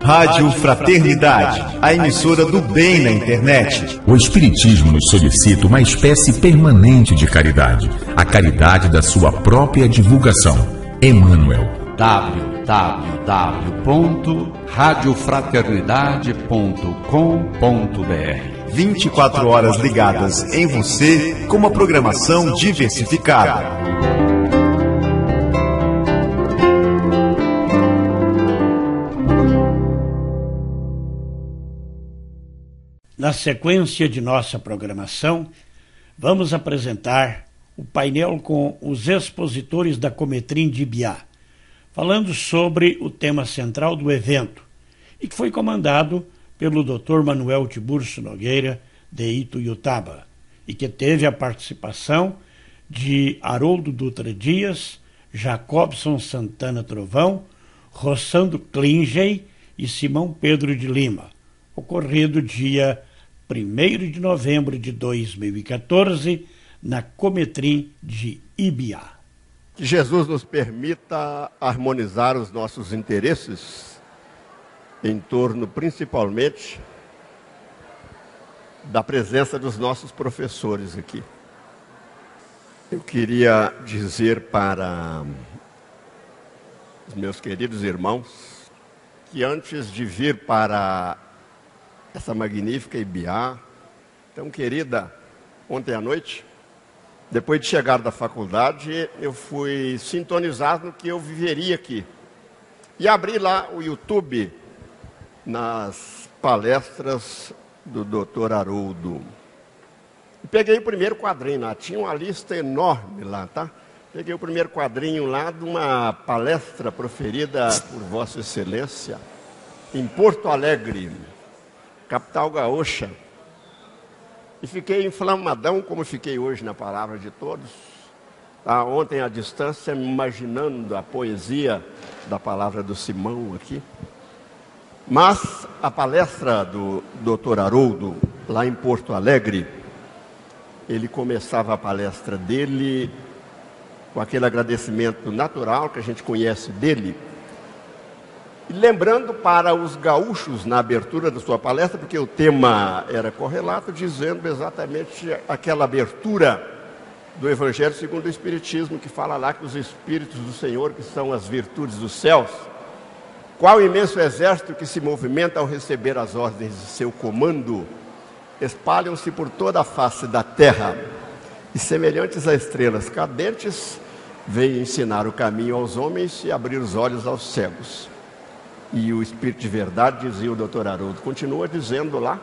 Rádio Fraternidade, a emissora do bem na internet. O Espiritismo nos solicita uma espécie permanente de caridade, a caridade da sua própria divulgação. Emmanuel. www.radiofraternidade.com.br 24 horas ligadas em você com uma programação diversificada. Na sequência de nossa programação, vamos apresentar o painel com os expositores da Cometrim de Ibiá, falando sobre o tema central do evento, e que foi comandado pelo Dr. Manuel Tiburcio Nogueira, de Ituiutaba, e que teve a participação de Haroldo Dutra Dias, Jacobson Santana Trovão, Rossando Klingey e Simão Pedro de Lima, ocorrido dia 1º de novembro de 2014, na Cometrim de Ibiá. Que Jesus nos permita harmonizar os nossos interesses em torno, principalmente, da presença dos nossos professores aqui. Eu queria dizer para os meus queridos irmãos que antes de vir para essa magnífica Ibiá, tão querida, ontem à noite, depois de chegar da faculdade, eu fui sintonizado no que eu viveria aqui. E abri lá o YouTube nas palestras do Dr. Haroldo. E peguei o primeiro quadrinho lá, tinha uma lista enorme lá, tá? Peguei o primeiro quadrinho lá de uma palestra proferida por Vossa Excelência em Porto Alegre, capital gaúcha, e fiquei inflamadão, como fiquei hoje na palavra de todos, tá? Ontem à distância, imaginando a poesia da palavra do Simão aqui. Mas a palestra do Dr. Haroldo, lá em Porto Alegre, ele começava a palestra dele com aquele agradecimento natural que a gente conhece dele, e lembrando para os gaúchos na abertura da sua palestra, porque o tema era correlato, dizendo exatamente aquela abertura do Evangelho segundo o Espiritismo, que fala lá que os Espíritos do Senhor, que são as virtudes dos céus, qual imenso exército que se movimenta ao receber as ordens de seu comando, espalham-se por toda a face da terra, e semelhantes a estrelas cadentes, vêm ensinar o caminho aos homens e abrir os olhos aos cegos. E o Espírito de verdade, dizia o Dr. Haroldo, continua dizendo lá,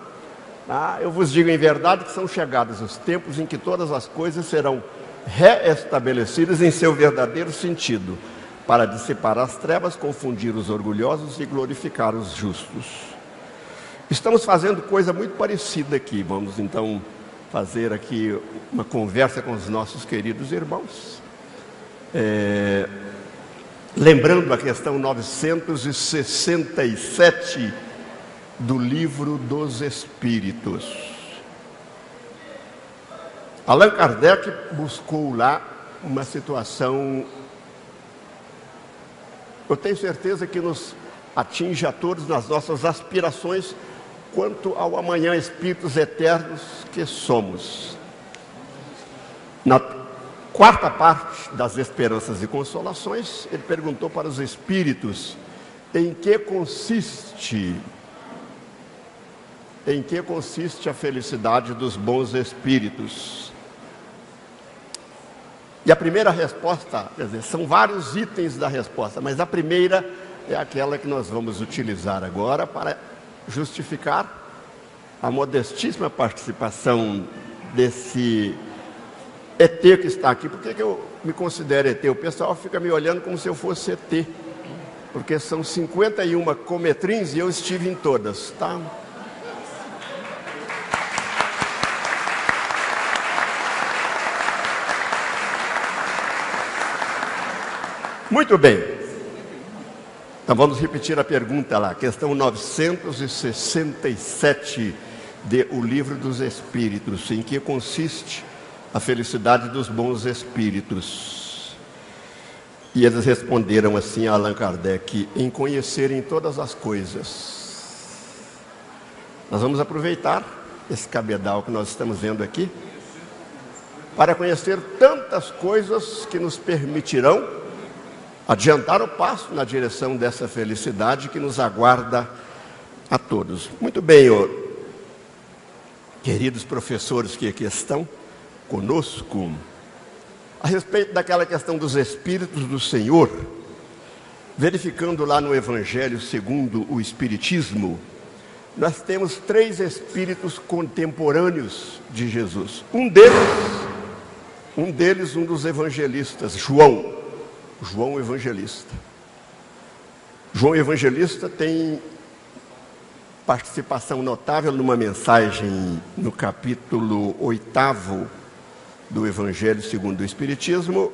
eu vos digo em verdade que são chegados os tempos em que todas as coisas serão reestabelecidas em seu verdadeiro sentido, para dissipar as trevas, confundir os orgulhosos e glorificar os justos. Estamos fazendo coisa muito parecida aqui. Vamos então fazer aqui uma conversa com os nossos queridos irmãos. Lembrando a questão 967 do Livro dos Espíritos. Allan Kardec buscou lá uma situação, eu tenho certeza que nos atinge a todos nas nossas aspirações quanto ao amanhã, espíritos eternos que somos. Na quarta parte das Esperanças e Consolações, ele perguntou para os espíritos em que consiste a felicidade dos bons espíritos. E a primeira resposta, quer dizer, são vários itens da resposta, mas a primeira é aquela que nós vamos utilizar agora para justificar a modestíssima participação desse ET que está aqui. Por que eu me considero ET? O pessoal fica me olhando como se eu fosse ET, porque são 51 cometrins e eu estive em todas, tá? Muito bem. Então vamos repetir a pergunta lá, questão 967 de O Livro dos Espíritos, em que consiste a felicidade dos bons espíritos. E eles responderam assim a Allan Kardec: em conhecerem todas as coisas. Nós vamos aproveitar esse cabedal que nós estamos vendo aqui para conhecer tantas coisas que nos permitirão adiantar o passo na direção dessa felicidade que nos aguarda a todos. Muito bem, queridos professores que aqui estão conosco, a respeito daquela questão dos Espíritos do Senhor, verificando lá no Evangelho segundo o Espiritismo, nós temos 3 Espíritos contemporâneos de Jesus. Um deles, um dos evangelistas, João Evangelista. João Evangelista tem participação notável numa mensagem no capítulo 8º do Evangelho segundo o Espiritismo,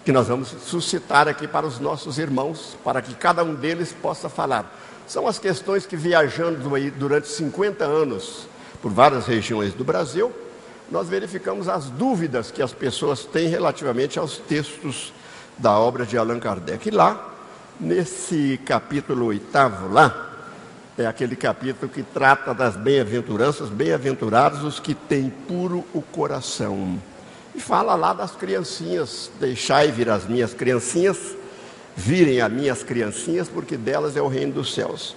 que nós vamos suscitar aqui para os nossos irmãos, para que cada um deles possa falar. São as questões que, viajando aí durante 50 anos por várias regiões do Brasil, nós verificamos as dúvidas que as pessoas têm relativamente aos textos da obra de Allan Kardec. E lá, nesse capítulo 8º, lá, é aquele capítulo que trata das bem-aventuranças, bem-aventurados os que têm puro o coração. E fala lá das criancinhas: deixai vir as minhas criancinhas, virem as minhas criancinhas, porque delas é o reino dos céus.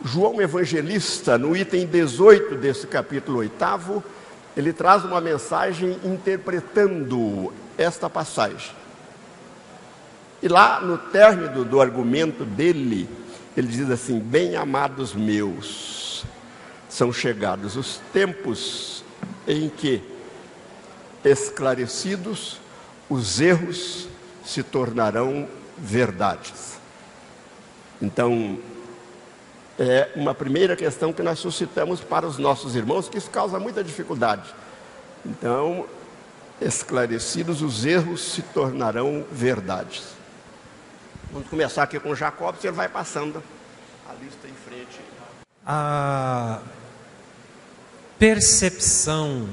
João Evangelista, no item 18 desse capítulo 8º, ele traz uma mensagem interpretando esta passagem. E lá, no término do argumento dele, ele diz assim: bem-amados meus, são chegados os tempos em que, esclarecidos, os erros se tornarão verdades. Então, é uma primeira questão que nós suscitamos para os nossos irmãos, que isso causa muita dificuldade. Então, esclarecidos, os erros se tornarão verdades. Vamos começar aqui com Jacob, ele vai passando a lista em frente. A percepção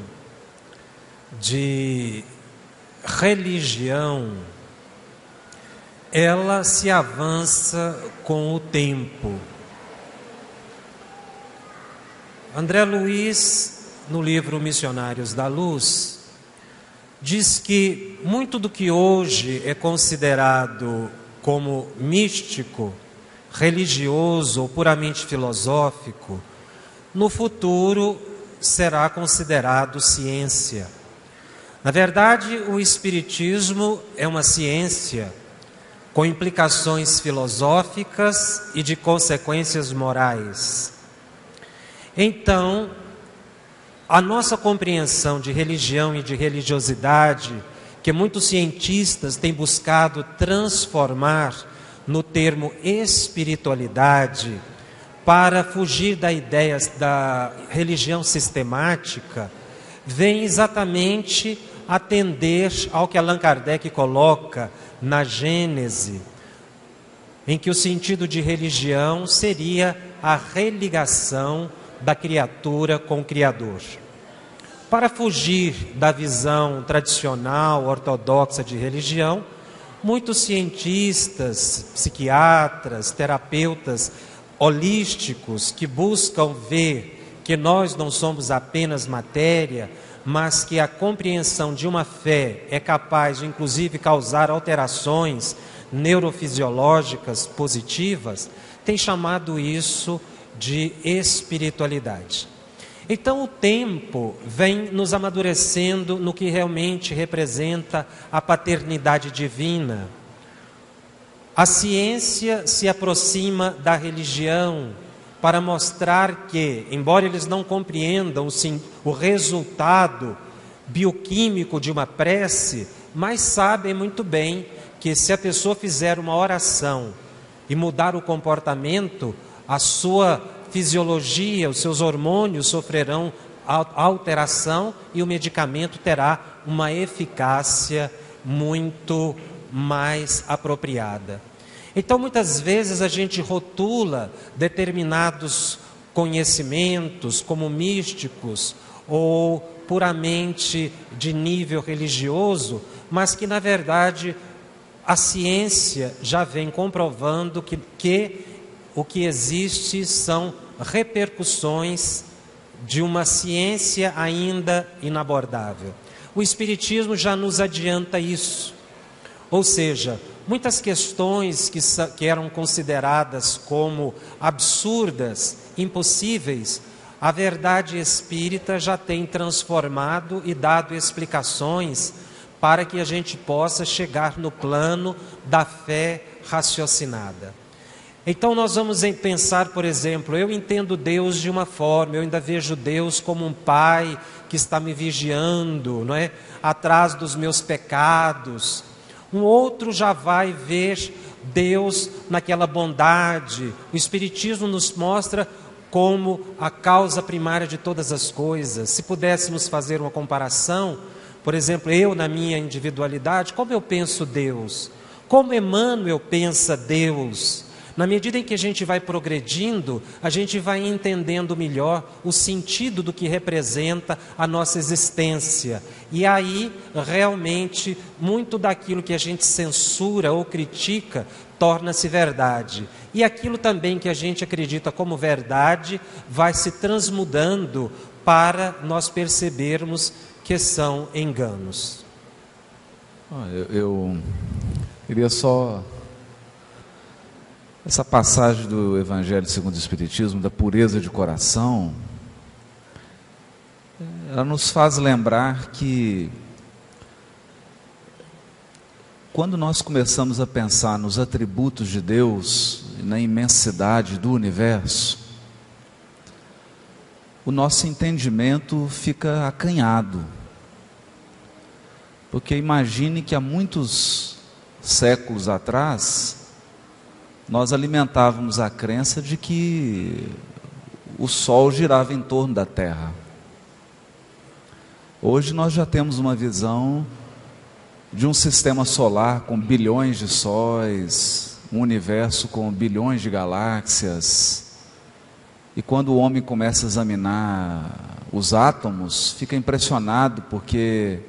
de religião, ela se avança com o tempo. André Luiz, no livro Missionários da Luz, diz que muito do que hoje é considerado como místico, religioso ou puramente filosófico, no futuro será considerado ciência. Na verdade, o Espiritismo é uma ciência com implicações filosóficas e de consequências morais. Então, a nossa compreensão de religião e de religiosidade, que muitos cientistas têm buscado transformar no termo espiritualidade, para fugir da ideia da religião sistemática, vem exatamente atender ao que Allan Kardec coloca na Gênese, em que o sentido de religião seria a religação da criatura com o Criador. Para fugir da visão tradicional, ortodoxa de religião, muitos cientistas, psiquiatras, terapeutas holísticos que buscam ver que nós não somos apenas matéria, mas que a compreensão de uma fé é capaz de, inclusive, causar alterações neurofisiológicas positivas, têm chamado isso de espiritualidade. Então o tempo vem nos amadurecendo no que realmente representa a paternidade divina. A ciência se aproxima da religião para mostrar que, embora eles não compreendam o resultado bioquímico de uma prece, mas sabem muito bem que se a pessoa fizer uma oração e mudar o comportamento, a sua fisiologia, os seus hormônios sofrerão alteração e o medicamento terá uma eficácia muito mais apropriada. Então, muitas vezes a gente rotula determinados conhecimentos como místicos ou puramente de nível religioso, mas que na verdade a ciência já vem comprovando que o que existe são repercussões de uma ciência ainda inabordável. O Espiritismo já nos adianta isso. Ou seja, muitas questões que eram consideradas como absurdas, impossíveis, a verdade espírita já tem transformado e dado explicações para que a gente possa chegar no plano da fé raciocinada. Então nós vamos pensar, por exemplo, eu entendo Deus de uma forma, eu ainda vejo Deus como um pai que está me vigiando, não é? Atrás dos meus pecados. Um outro já vai ver Deus naquela bondade. O Espiritismo nos mostra como a causa primária de todas as coisas. Se pudéssemos fazer uma comparação, por exemplo, eu na minha individualidade, como eu penso Deus? Como Emmanuel pensa Deus? Na medida em que a gente vai progredindo, a gente vai entendendo melhor o sentido do que representa a nossa existência. E aí, realmente, muito daquilo que a gente censura ou critica torna-se verdade. E aquilo também que a gente acredita como verdade vai se transmudando para nós percebermos que são enganos. Eu queria só... Essa passagem do Evangelho segundo o Espiritismo, da pureza de coração, ela nos faz lembrar que quando nós começamos a pensar nos atributos de Deus, na imensidade do universo, o nosso entendimento fica acanhado. Porque imagine que há muitos séculos atrás, nós alimentávamos a crença de que o Sol girava em torno da Terra. Hoje nós já temos uma visão de um sistema solar com bilhões de sóis, um universo com bilhões de galáxias. E quando o homem começa a examinar os átomos, fica impressionado, porque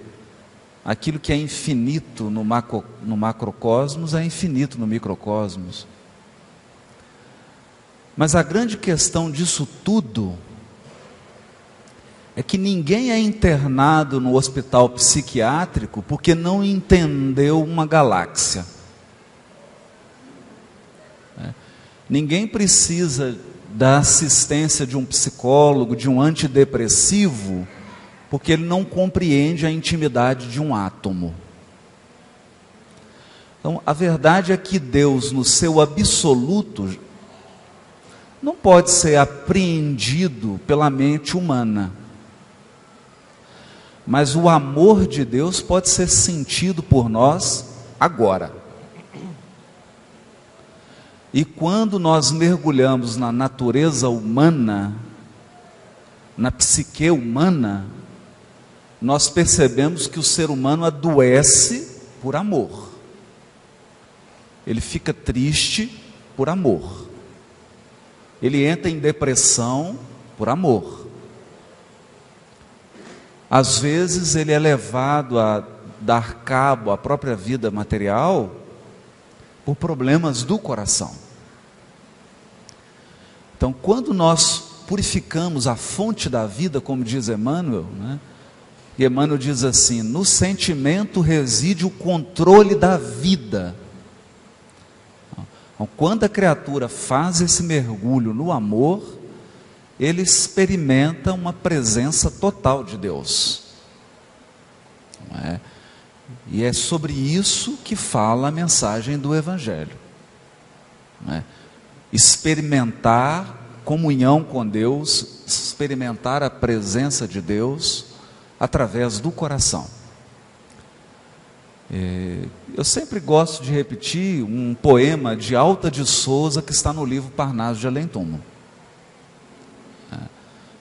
aquilo que é infinito no macrocosmos é infinito no microcosmos. Mas a grande questão disso tudo é que ninguém é internado no hospital psiquiátrico porque não entendeu uma galáxia. Ninguém precisa da assistência de um psicólogo, de um antidepressivo, porque ele não compreende a intimidade de um átomo. Então, a verdade é que Deus, no seu absoluto, não pode ser apreendido pela mente humana. Mas o amor de Deus pode ser sentido por nós agora. E quando nós mergulhamos na natureza humana, na psique humana, nós percebemos que o ser humano adoece por amor. Ele fica triste por amor. Ele entra em depressão por amor. Às vezes ele é levado a dar cabo à própria vida material por problemas do coração. Então, quando nós purificamos a fonte da vida, como diz Emmanuel, né? E Emmanuel diz assim: no sentimento reside o controle da vida. Então, quando a criatura faz esse mergulho no amor, ele experimenta uma presença total de Deus. Não é? E é sobre isso que fala a mensagem do Evangelho. Não é? Experimentar comunhão com Deus, experimentar a presença de Deus através do coração. Eu sempre gosto de repetir um poema de Alta de Souza que está no livro Parnaso de Além-Túmulo.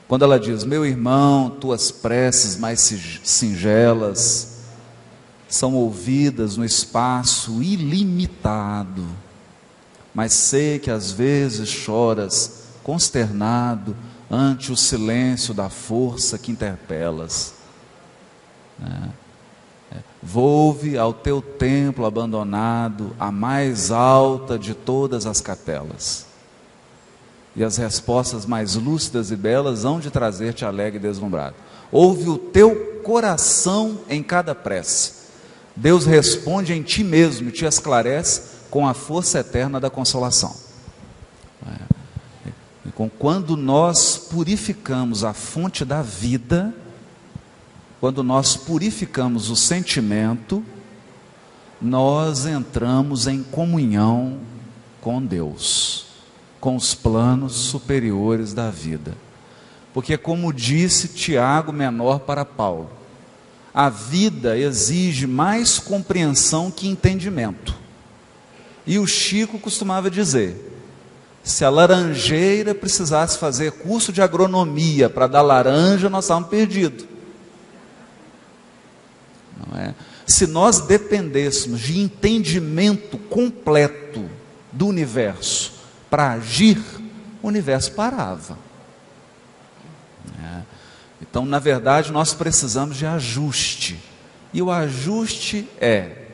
Quando ela diz: meu irmão, tuas preces mais singelas são ouvidas no espaço ilimitado, mas sei que às vezes choras consternado ante o silêncio da força que interpelas. Volve ao teu templo abandonado, a mais alta de todas as capelas, e as respostas mais lúcidas e belas hão de trazer-te alegre e deslumbrado. Ouve o teu coração em cada prece. Deus responde em ti mesmo e te esclarece com a força eterna da consolação. Quando nós purificamos a fonte da vida, quando nós purificamos o sentimento, nós entramos em comunhão com Deus, com os planos superiores da vida. Porque, como disse Tiago menor para Paulo, a vida exige mais compreensão que entendimento. E o Chico costumava dizer: se a laranjeira precisasse fazer curso de agronomia para dar laranja, nós estávamos perdidos. Não é? Se nós dependêssemos de entendimento completo do universo para agir, o universo parava. Então, na verdade, nós precisamos de ajuste. E o ajuste é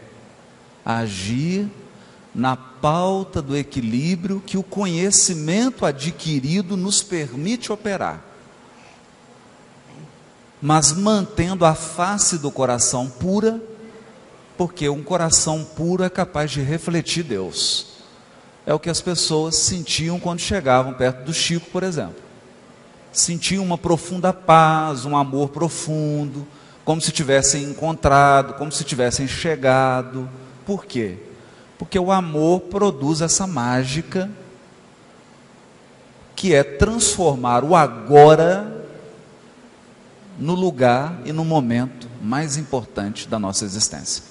agir na pauta do equilíbrio que o conhecimento adquirido nos permite operar, mas mantendo a face do coração pura, porque um coração puro é capaz de refletir Deus. É o que as pessoas sentiam quando chegavam perto do Chico, por exemplo. Sentiam uma profunda paz, um amor profundo, como se tivessem encontrado, como se tivessem chegado. Por quê? Porque o amor produz essa mágica, que é transformar o agora no lugar e no momento mais importante da nossa existência.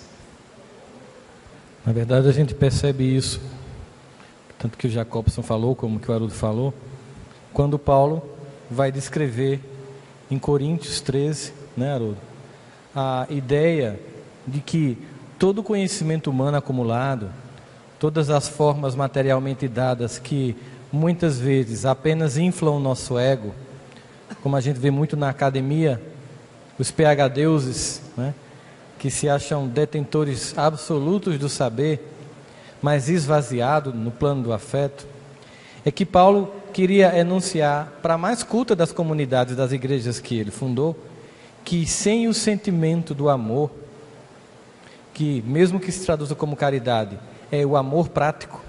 Na verdade, a gente percebe isso, tanto que o Jacobson falou, como que o Haroldo falou, quando Paulo vai descrever em Coríntios 13, né, Haroldo, a ideia de que todo o conhecimento humano acumulado, todas as formas materialmente dadas que muitas vezes apenas inflam o nosso ego, como a gente vê muito na academia, os PhDeuses, né, que se acham detentores absolutos do saber, mas esvaziados no plano do afeto, é que Paulo queria enunciar para a mais culta das comunidades das igrejas que ele fundou, que sem o sentimento do amor, que mesmo que se traduza como caridade, é o amor prático,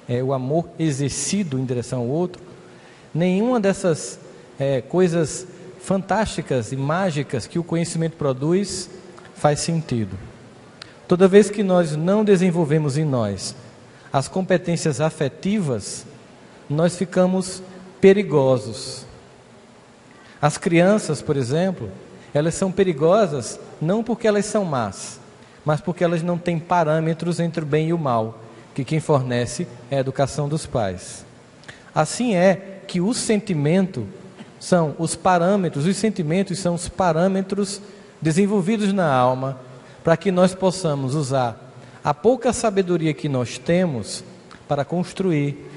é o amor exercido em direção ao outro, nenhuma dessas coisas fantásticas e mágicas que o conhecimento produz faz sentido. Toda vez que nós não desenvolvemos em nós as competências afetivas, nós ficamos perigosos. As crianças, por exemplo, elas são perigosas não porque elas são más, mas porque elas não têm parâmetros entre o bem e o mal, que quem fornece é a educação dos pais. Assim é que o sentimento são os parâmetros, os sentimentos são os parâmetros desenvolvidos na alma, para que nós possamos usar a pouca sabedoria que nós temos para construir,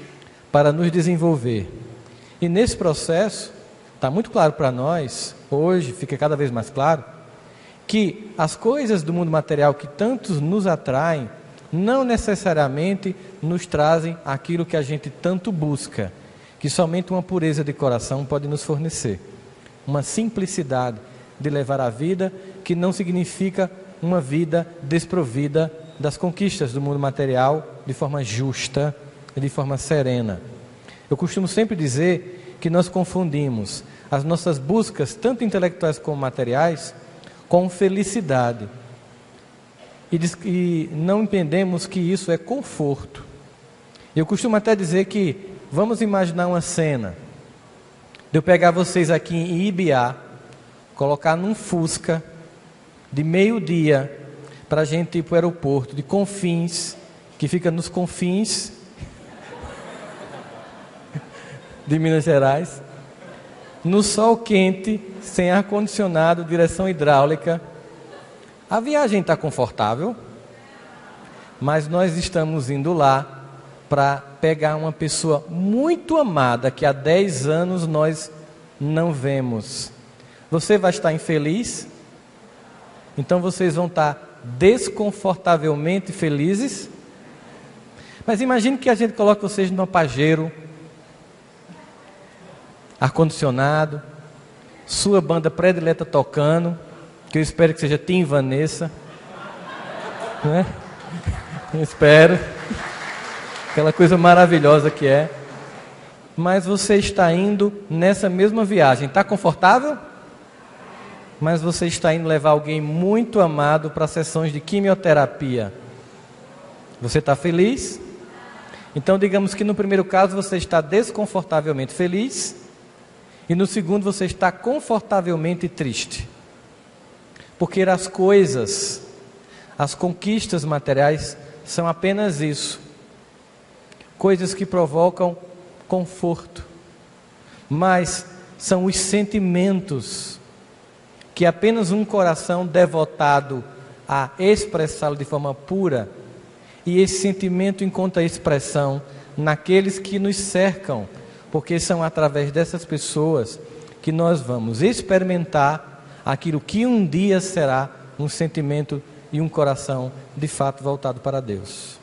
para nos desenvolver. E nesse processo, está muito claro para nós, hoje fica cada vez mais claro, que as coisas do mundo material que tantos nos atraem, não necessariamente nos trazem aquilo que a gente tanto busca, que somente uma pureza de coração pode nos fornecer. Uma simplicidade de levar a vida, que não significa uma vida desprovida das conquistas do mundo material de forma justa e de forma serena. Eu costumo sempre dizer que nós confundimos as nossas buscas, tanto intelectuais como materiais, com felicidade. E não entendemos que isso é conforto. Eu costumo até dizer que, vamos imaginar uma cena, de eu pegar vocês aqui em Ibiá, colocar num Fusca, de meio-dia, para a gente ir para o aeroporto de Confins, que fica nos confins de Minas Gerais, no sol quente, sem ar-condicionado, direção hidráulica. A viagem está confortável, mas nós estamos indo lá para pegar uma pessoa muito amada, que há 10 anos nós não vemos. Você vai estar infeliz? Então vocês vão estar desconfortavelmente felizes? Mas imagine que a gente coloque vocês numa Pajero, ar-condicionado, sua banda predileta tocando, que eu espero que seja Tim Vanessa, né? Eu espero, aquela coisa maravilhosa que é. Mas você está indo nessa mesma viagem, está confortável? Mas você está indo levar alguém muito amado para sessões de quimioterapia. Você está feliz? Então digamos que no primeiro caso você está desconfortavelmente feliz, e no segundo você está confortavelmente triste. Porque as coisas, as conquistas materiais são apenas isso, coisas que provocam conforto, mas são os sentimentos que apenas um coração devotado a expressá-lo de forma pura, e esse sentimento encontra expressão naqueles que nos cercam, porque são através dessas pessoas que nós vamos experimentar aquilo que um dia será um sentimento e um coração de fato voltado para Deus.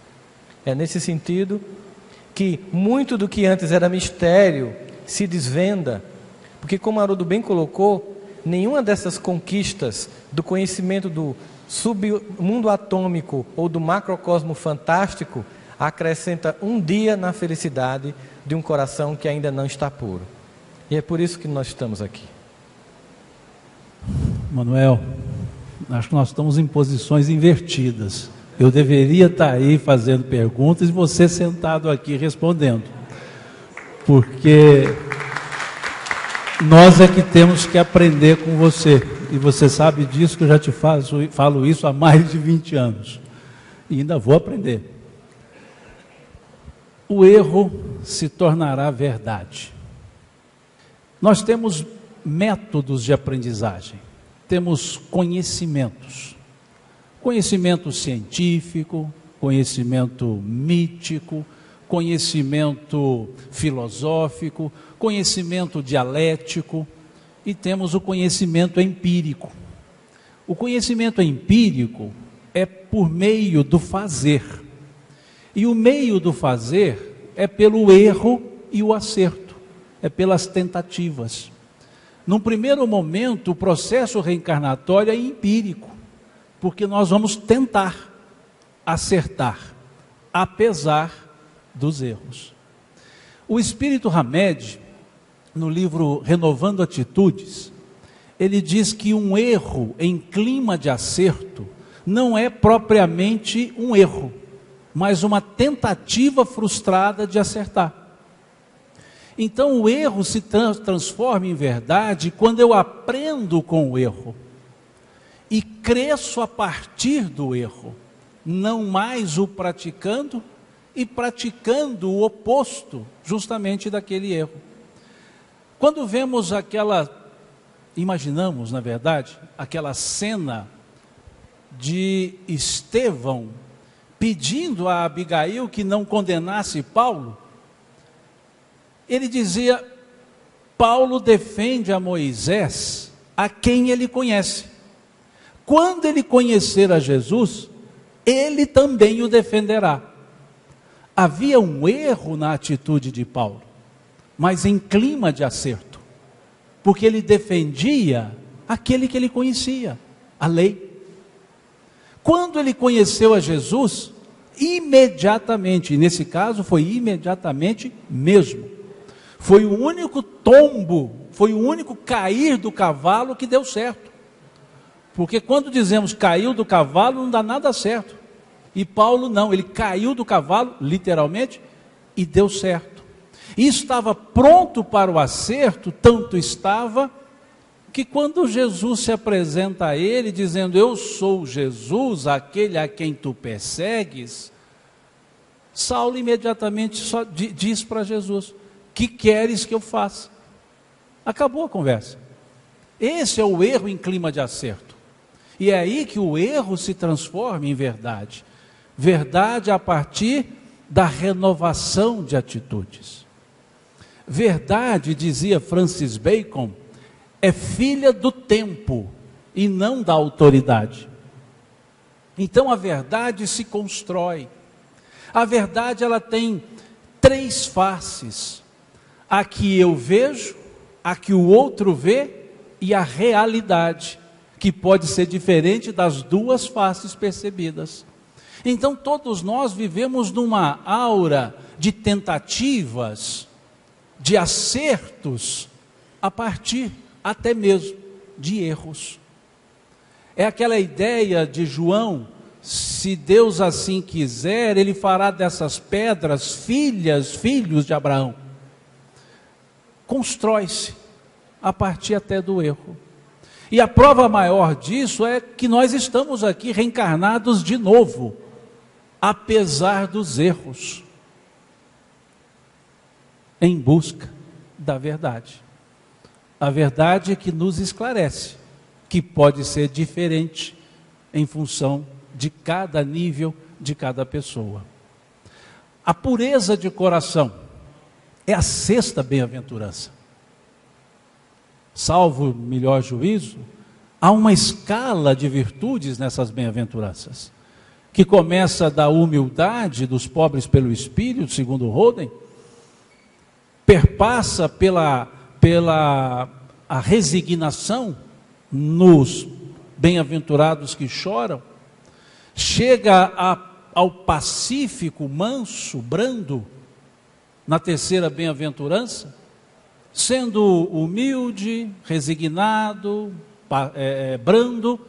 É nesse sentido que muito do que antes era mistério se desvenda, porque como Haroldo bem colocou, nenhuma dessas conquistas do conhecimento do submundo atômico ou do macrocosmo fantástico acrescenta um dia na felicidade de um coração que ainda não está puro. E é por isso que nós estamos aqui. Manuel, acho que nós estamos em posições invertidas. Eu deveria estar aí fazendo perguntas e você sentado aqui respondendo, porque nós é que temos que aprender com você, e você sabe disso, que eu já te falo isso há mais de 20 anos, e ainda vou aprender. O erro se tornará verdade. Nós temos métodos de aprendizagem, temos conhecimentos, conhecimento científico, conhecimento mítico, conhecimento filosófico, conhecimento dialético, e temos o conhecimento empírico. O conhecimento empírico é por meio do fazer, e o meio do fazer é pelo erro e o acerto, é pelas tentativas. Num primeiro momento, o processo reencarnatório é empírico, porque nós vamos tentar acertar, apesar dos erros. O espírito Hamed, no livro Renovando Atitudes, ele diz que um erro em clima de acerto não é propriamente um erro, mas uma tentativa frustrada de acertar. Então o erro se transforma em verdade quando eu aprendo com o erro e cresço a partir do erro, não mais o praticando e praticando o oposto justamente daquele erro. Quando vemos imaginamos na verdade, aquela cena de Estevão pedindo a Abigail que não condenasse Paulo, ele dizia: Paulo defende a Moisés, a quem ele conhece. Quando ele conhecer a Jesus, ele também o defenderá. Havia um erro na atitude de Paulo, mas em clima de acerto, porque ele defendia aquele que ele conhecia, a lei. Quando ele conheceu a Jesus, imediatamente, e nesse caso foi imediatamente mesmo, foi o único tombo, foi o único cair do cavalo que deu certo. Porque quando dizemos caiu do cavalo, não dá nada certo. E Paulo não, ele caiu do cavalo, literalmente, e deu certo. E estava pronto para o acerto, tanto estava, que quando Jesus se apresenta a ele, dizendo: eu sou Jesus, aquele a quem tu persegues, Saulo imediatamente só diz para Jesus: que queres que eu faça? Acabou a conversa. Esse é o erro em clima de acerto. E é aí que o erro se transforma em verdade. Verdade a partir da renovação de atitudes. Verdade, dizia Francis Bacon, é filha do tempo e não da autoridade. Então a verdade se constrói. A verdade, ela tem 3 faces: a que eu vejo, a que o outro vê e a realidade, que pode ser diferente das 2 faces percebidas. Então todos nós vivemos numa aura de tentativas, de acertos, a partir até mesmo de erros. É aquela ideia de João: se Deus assim quiser, Ele fará dessas pedras filhos de Abraão. Constrói-se a partir até do erro. E a prova maior disso é que nós estamos aqui reencarnados de novo, apesar dos erros, em busca da verdade. A verdade que nos esclarece, que pode ser diferente em função de cada nível, de cada pessoa. A pureza de coração é a 6ª bem-aventurança. Salvo melhor juízo, há uma escala de virtudes nessas bem-aventuranças, que começa da humildade dos pobres pelo Espírito, segundo Roden, perpassa pela a resignação nos bem-aventurados que choram, chega ao pacífico, manso, brando, na 3ª bem-aventurança, sendo humilde, resignado, brando,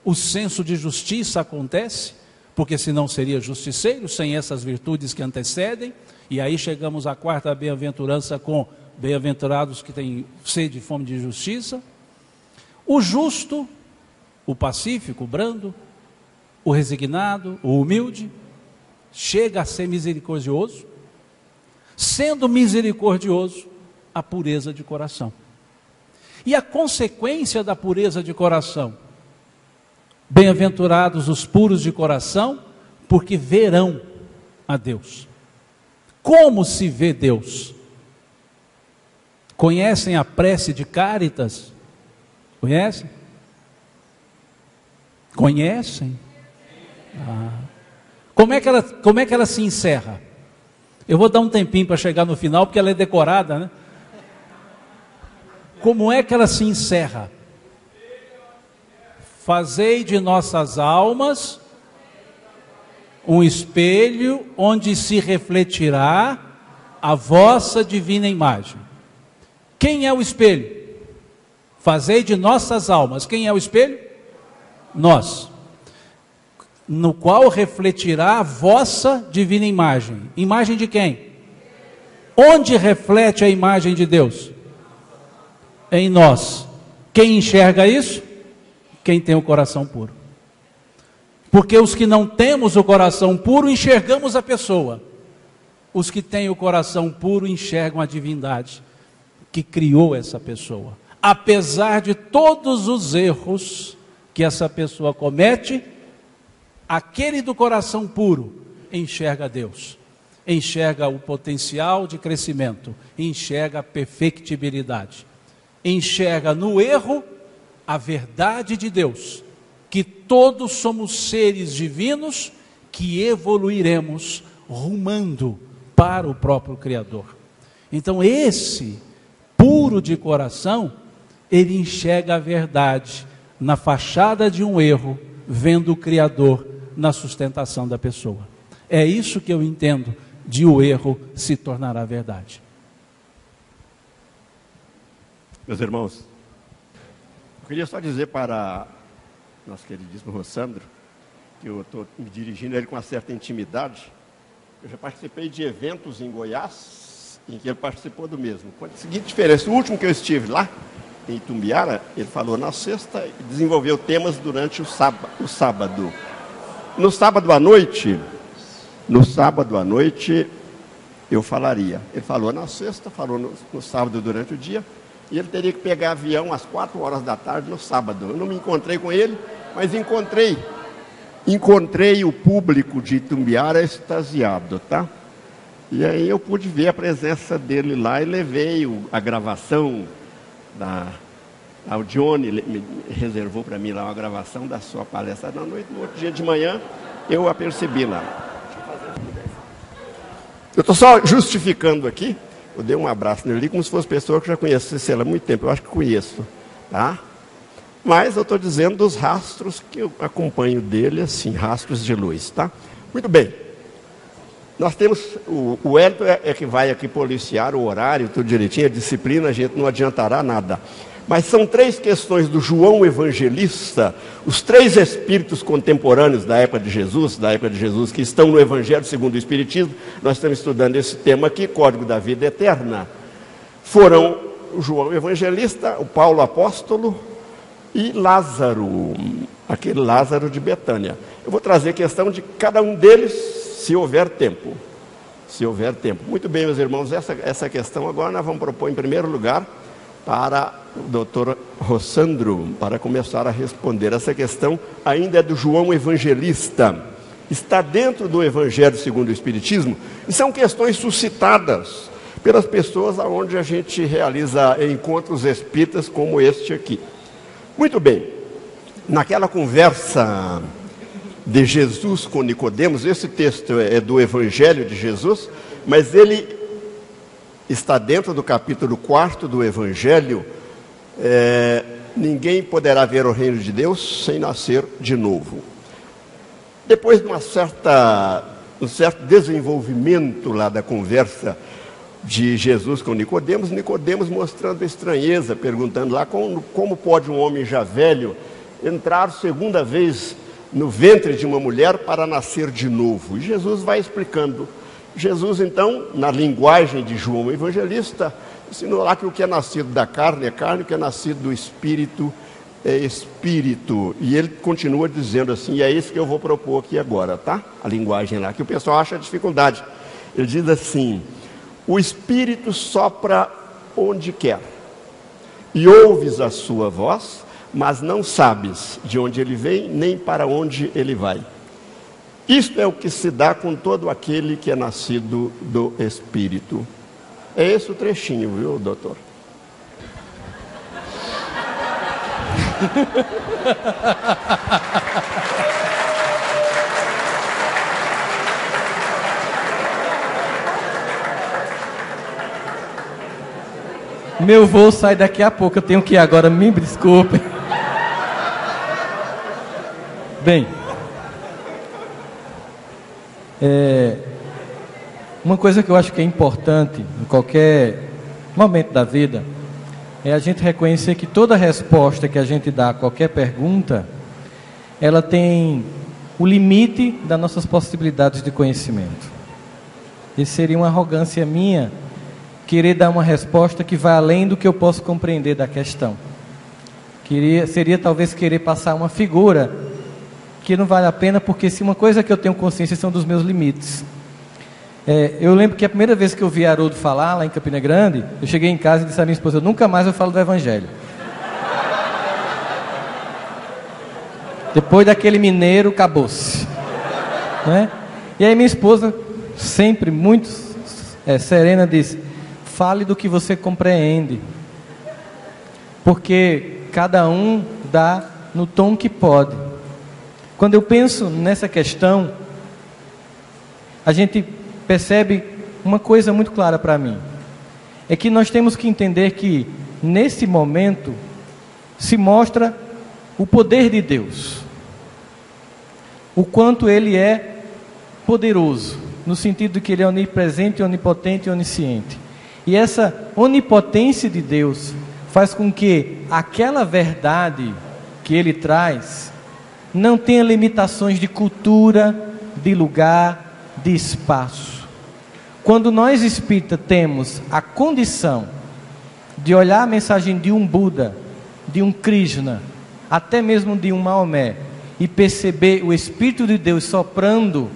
o senso de justiça acontece, porque senão seria justiceiro, sem essas virtudes que antecedem. E aí chegamos à 4ª bem-aventurança, com bem-aventurados que têm sede e fome de justiça. O justo, o pacífico, o brando, o resignado, o humilde, chega a ser misericordioso. Sendo misericordioso, a pureza de coração. E a consequência da pureza de coração: bem-aventurados os puros de coração, porque verão a Deus. Como se vê Deus? Conhecem a prece de Cáritas? Conhecem? Conhecem? Como é que ela se encerra? Eu vou dar um tempinho para chegar no final, porque ela é decorada, né? Como é que ela se encerra? Fazei de nossas almas um espelho onde se refletirá a vossa divina imagem. Quem é o espelho? Fazei de nossas almas. Quem é o espelho? Nós. No qual refletirá a vossa divina imagem. Imagem de quem? Onde reflete a imagem de Deus? Em nós. Quem enxerga isso? Quem tem o coração puro. Porque os que não temos o coração puro, enxergamos a pessoa. Os que têm o coração puro enxergam a divindade que criou essa pessoa. Apesar de todos os erros que essa pessoa comete, aquele do coração puro enxerga Deus, enxerga o potencial de crescimento, enxerga a perfectibilidade, enxerga no erro a verdade de Deus, que todos somos seres divinos que evoluiremos rumando para o próprio Criador. Então esse puro de coração, ele enxerga a verdade na fachada de um erro, vendo o Criador na sustentação da pessoa. É isso que eu entendo de o erro se tornará verdade. Meus irmãos, eu queria só dizer para nosso queridíssimo Rossandro, que eu estou me dirigindo a ele com uma certa intimidade. Eu já participei de eventos em Goiás, em que ele participou do mesmo. Com a seguinte diferença: o último que eu estive lá, em Itumbiara, ele falou na sexta e desenvolveu temas durante o sábado. No sábado à noite, eu falaria. Ele falou na sexta, falou no sábado durante o dia, e ele teria que pegar avião às 4 horas da tarde no sábado. Eu não me encontrei com ele, mas encontrei o público de Itumbiara extasiado, tá? E aí eu pude ver a presença dele lá e levei a gravação o Johnny me reservou para mim lá uma gravação da sua palestra na noite. No outro dia de manhã eu a percebi lá. Eu estou só justificando aqui. Eu dei um abraço nele como se fosse pessoa que eu já conhecesse ela há muito tempo. Eu acho que conheço, tá? Mas eu estou dizendo dos rastros que eu acompanho dele, assim, rastros de luz, tá? Muito bem. Nós temos, o Hélito é que vai aqui policiar o horário, tudo direitinho, a disciplina, a gente não adiantará nada. Mas são 3 questões do João Evangelista, os 3 espíritos contemporâneos da época de Jesus, que estão no Evangelho segundo o Espiritismo. Nós estamos estudando esse tema aqui, Código da Vida Eterna. Foram o João Evangelista, o Paulo Apóstolo e Lázaro, aquele Lázaro de Betânia. Eu vou trazer a questão de cada um deles, se houver tempo. Se houver tempo. Muito bem, meus irmãos, essa questão agora nós vamos propor em primeiro lugar para o doutor Rossandro, para começar a responder. Essa questão ainda é do João Evangelista. Está dentro do Evangelho segundo o Espiritismo, e são questões suscitadas pelas pessoas aonde a gente realiza encontros espíritas como este aqui. Muito bem, naquela conversa de Jesus com Nicodemos, esse texto é do Evangelho de Jesus, mas ele está dentro do capítulo 4 do Evangelho. Ninguém poderá ver o reino de Deus sem nascer de novo. Depois de um certo desenvolvimento lá da conversa de Jesus com Nicodemos, Nicodemos mostrando estranheza, perguntando lá como pode um homem já velho entrar segunda vez no ventre de uma mulher para nascer de novo. E Jesus vai explicando. Jesus, então, na linguagem de João Evangelista, ensinou lá que o que é nascido da carne é carne, o que é nascido do espírito é espírito. E ele continua dizendo assim, e é isso que eu vou propor aqui agora, tá? A linguagem lá, que o pessoal acha dificuldade. Ele diz assim: o espírito sopra onde quer, e ouves a sua voz, mas não sabes de onde ele vem, nem para onde ele vai. Isto é o que se dá com todo aquele que é nascido do Espírito. É esse o trechinho, viu, doutor? Meu voo sai daqui a pouco, eu tenho que ir agora, me desculpe. Bem, uma coisa que eu acho que é importante em qualquer momento da vida é a gente reconhecer que toda resposta que a gente dá a qualquer pergunta, ela tem o limite das nossas possibilidades de conhecimento. E seria uma arrogância minha querer dar uma resposta que vai além do que eu posso compreender da questão. Seria talvez querer passar uma figura que não vale a pena, porque se uma coisa que eu tenho consciência são dos meus limites. Eu lembro que a primeira vez que eu vi Haroldo falar lá em Campina Grande, eu cheguei em casa e disse à minha esposa: nunca mais eu falo do Evangelho. Depois daquele mineiro, acabou-se, né? E aí minha esposa, sempre muito serena, disse: fale do que você compreende, porque cada um dá no tom que pode. Quando eu penso nessa questão, a gente percebe uma coisa muito clara para mim, é que nós temos que entender que nesse momento se mostra o poder de Deus, o quanto Ele é poderoso, no sentido de que Ele é onipresente, onipotente e onisciente. E essa onipotência de Deus faz com que aquela verdade que Ele traz não tenha limitações de cultura, de lugar, de espaço. Quando nós espíritas temos a condição de olhar a mensagem de um Buda, de um Krishna, até mesmo de um Maomé, e perceber o Espírito de Deus soprando,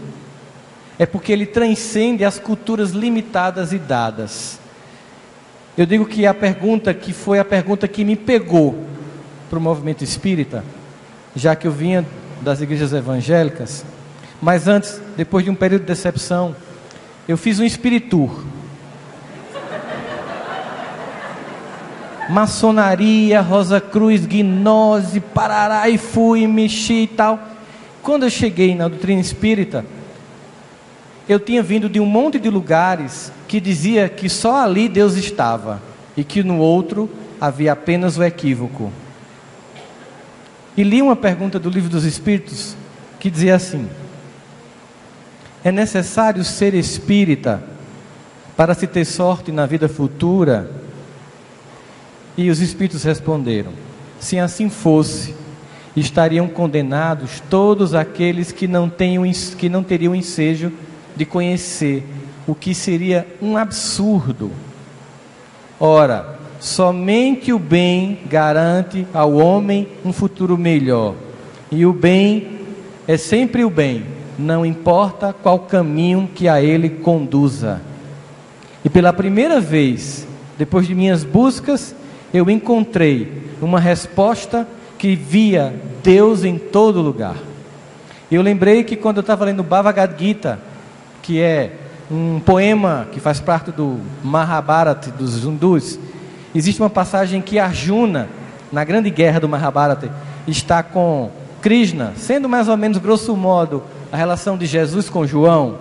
é porque ele transcende as culturas limitadas e dadas. Eu digo que a pergunta que foi a pergunta que me pegou para o movimento espírita, já que eu vinha das igrejas evangélicas, mas antes, depois de um período de decepção, eu fiz um espiritur. Maçonaria, Rosa Cruz, gnose, parará, e fui, mexi e tal. Quando eu cheguei na doutrina espírita, eu tinha vindo de um monte de lugares que dizia que só ali Deus estava e que no outro havia apenas o equívoco. E li uma pergunta do Livro dos Espíritos que dizia assim: é necessário ser espírita para se ter sorte na vida futura? E os espíritos responderam: se assim fosse, estariam condenados todos aqueles que não teriam ensejo de conhecer, o que seria um absurdo. Ora, somente o bem garante ao homem um futuro melhor, e o bem é sempre o bem, não importa qual caminho que a ele conduza. E pela primeira vez, depois de minhas buscas, eu encontrei uma resposta que via Deus em todo lugar. Eu lembrei que quando eu estava lendo Bhagavad Gita, que é um poema que faz parte do Mahabharata dos hindus, existe uma passagem que Arjuna, na grande guerra do Mahabharata, está com Krishna, sendo mais ou menos grosso modo a relação de Jesus com João.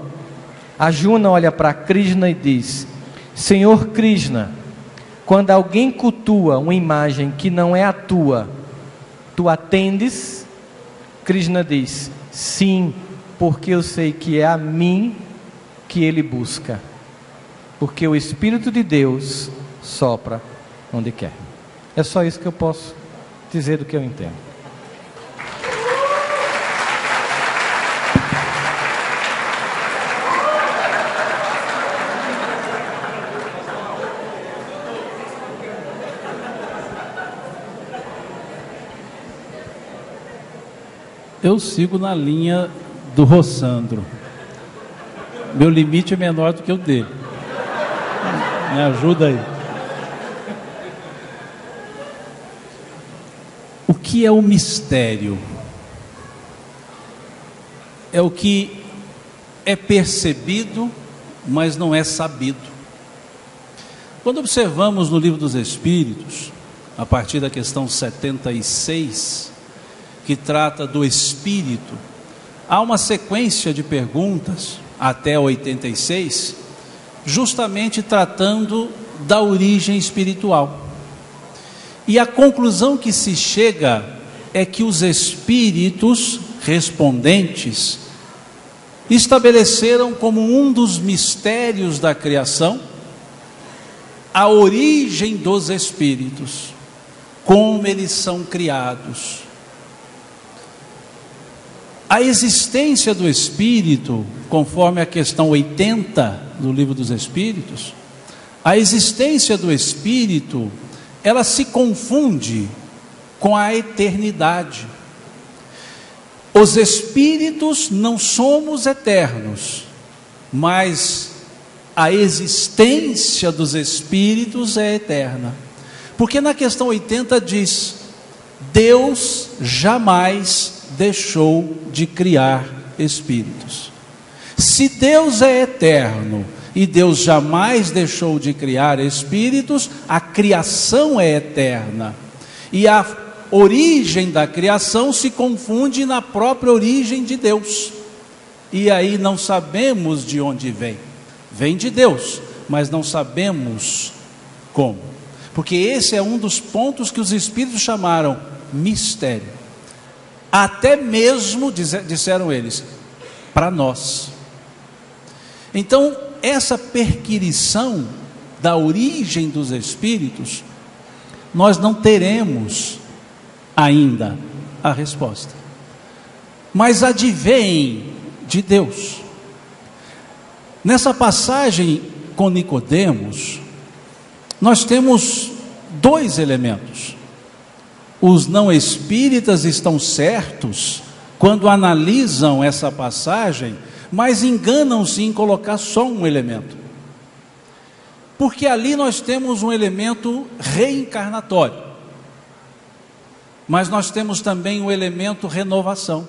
Arjuna olha para Krishna e diz: Senhor Krishna, quando alguém cultua uma imagem que não é a tua, tu atendes? Krishna diz: sim, porque eu sei que é a mim que ele busca, porque o Espírito de Deus sopra onde quer. É só isso que eu posso dizer do que eu entendo. Eu sigo na linha do Rossandro. Meu limite é menor do que o dele. Me ajuda aí. O que é o mistério? É o que é percebido, mas não é sabido. Quando observamos no Livro dos Espíritos, a partir da questão 76, que trata do espírito, há uma sequência de perguntas até 86, justamente tratando da origem espiritual. E a conclusão que se chega é que os espíritos respondentes estabeleceram como um dos mistérios da criação a origem dos espíritos, como eles são criados. A existência do Espírito, conforme a questão 80 do Livro dos Espíritos, a existência do Espírito, ela se confunde com a eternidade. Os Espíritos não somos eternos, mas a existência dos Espíritos é eterna. Porque na questão 80 diz: Deus jamais deixou de criar espíritos. Se Deus é eterno e Deus jamais deixou de criar espíritos, a criação é eterna. E a origem da criação se confunde na própria origem de Deus. E aí não sabemos de onde vem. Vem de Deus, mas não sabemos como. Porque esse é um dos pontos que os espíritos chamaram mistério. Até mesmo, disseram eles, para nós. Então, essa perquirição da origem dos espíritos, nós não teremos ainda a resposta. Mas advém de Deus. Nessa passagem com Nicodemos, nós temos dois elementos. Os não espíritas estão certos quando analisam essa passagem, mas enganam-se em colocar só um elemento. Porque ali nós temos um elemento reencarnatório, mas nós temos também o elemento renovação.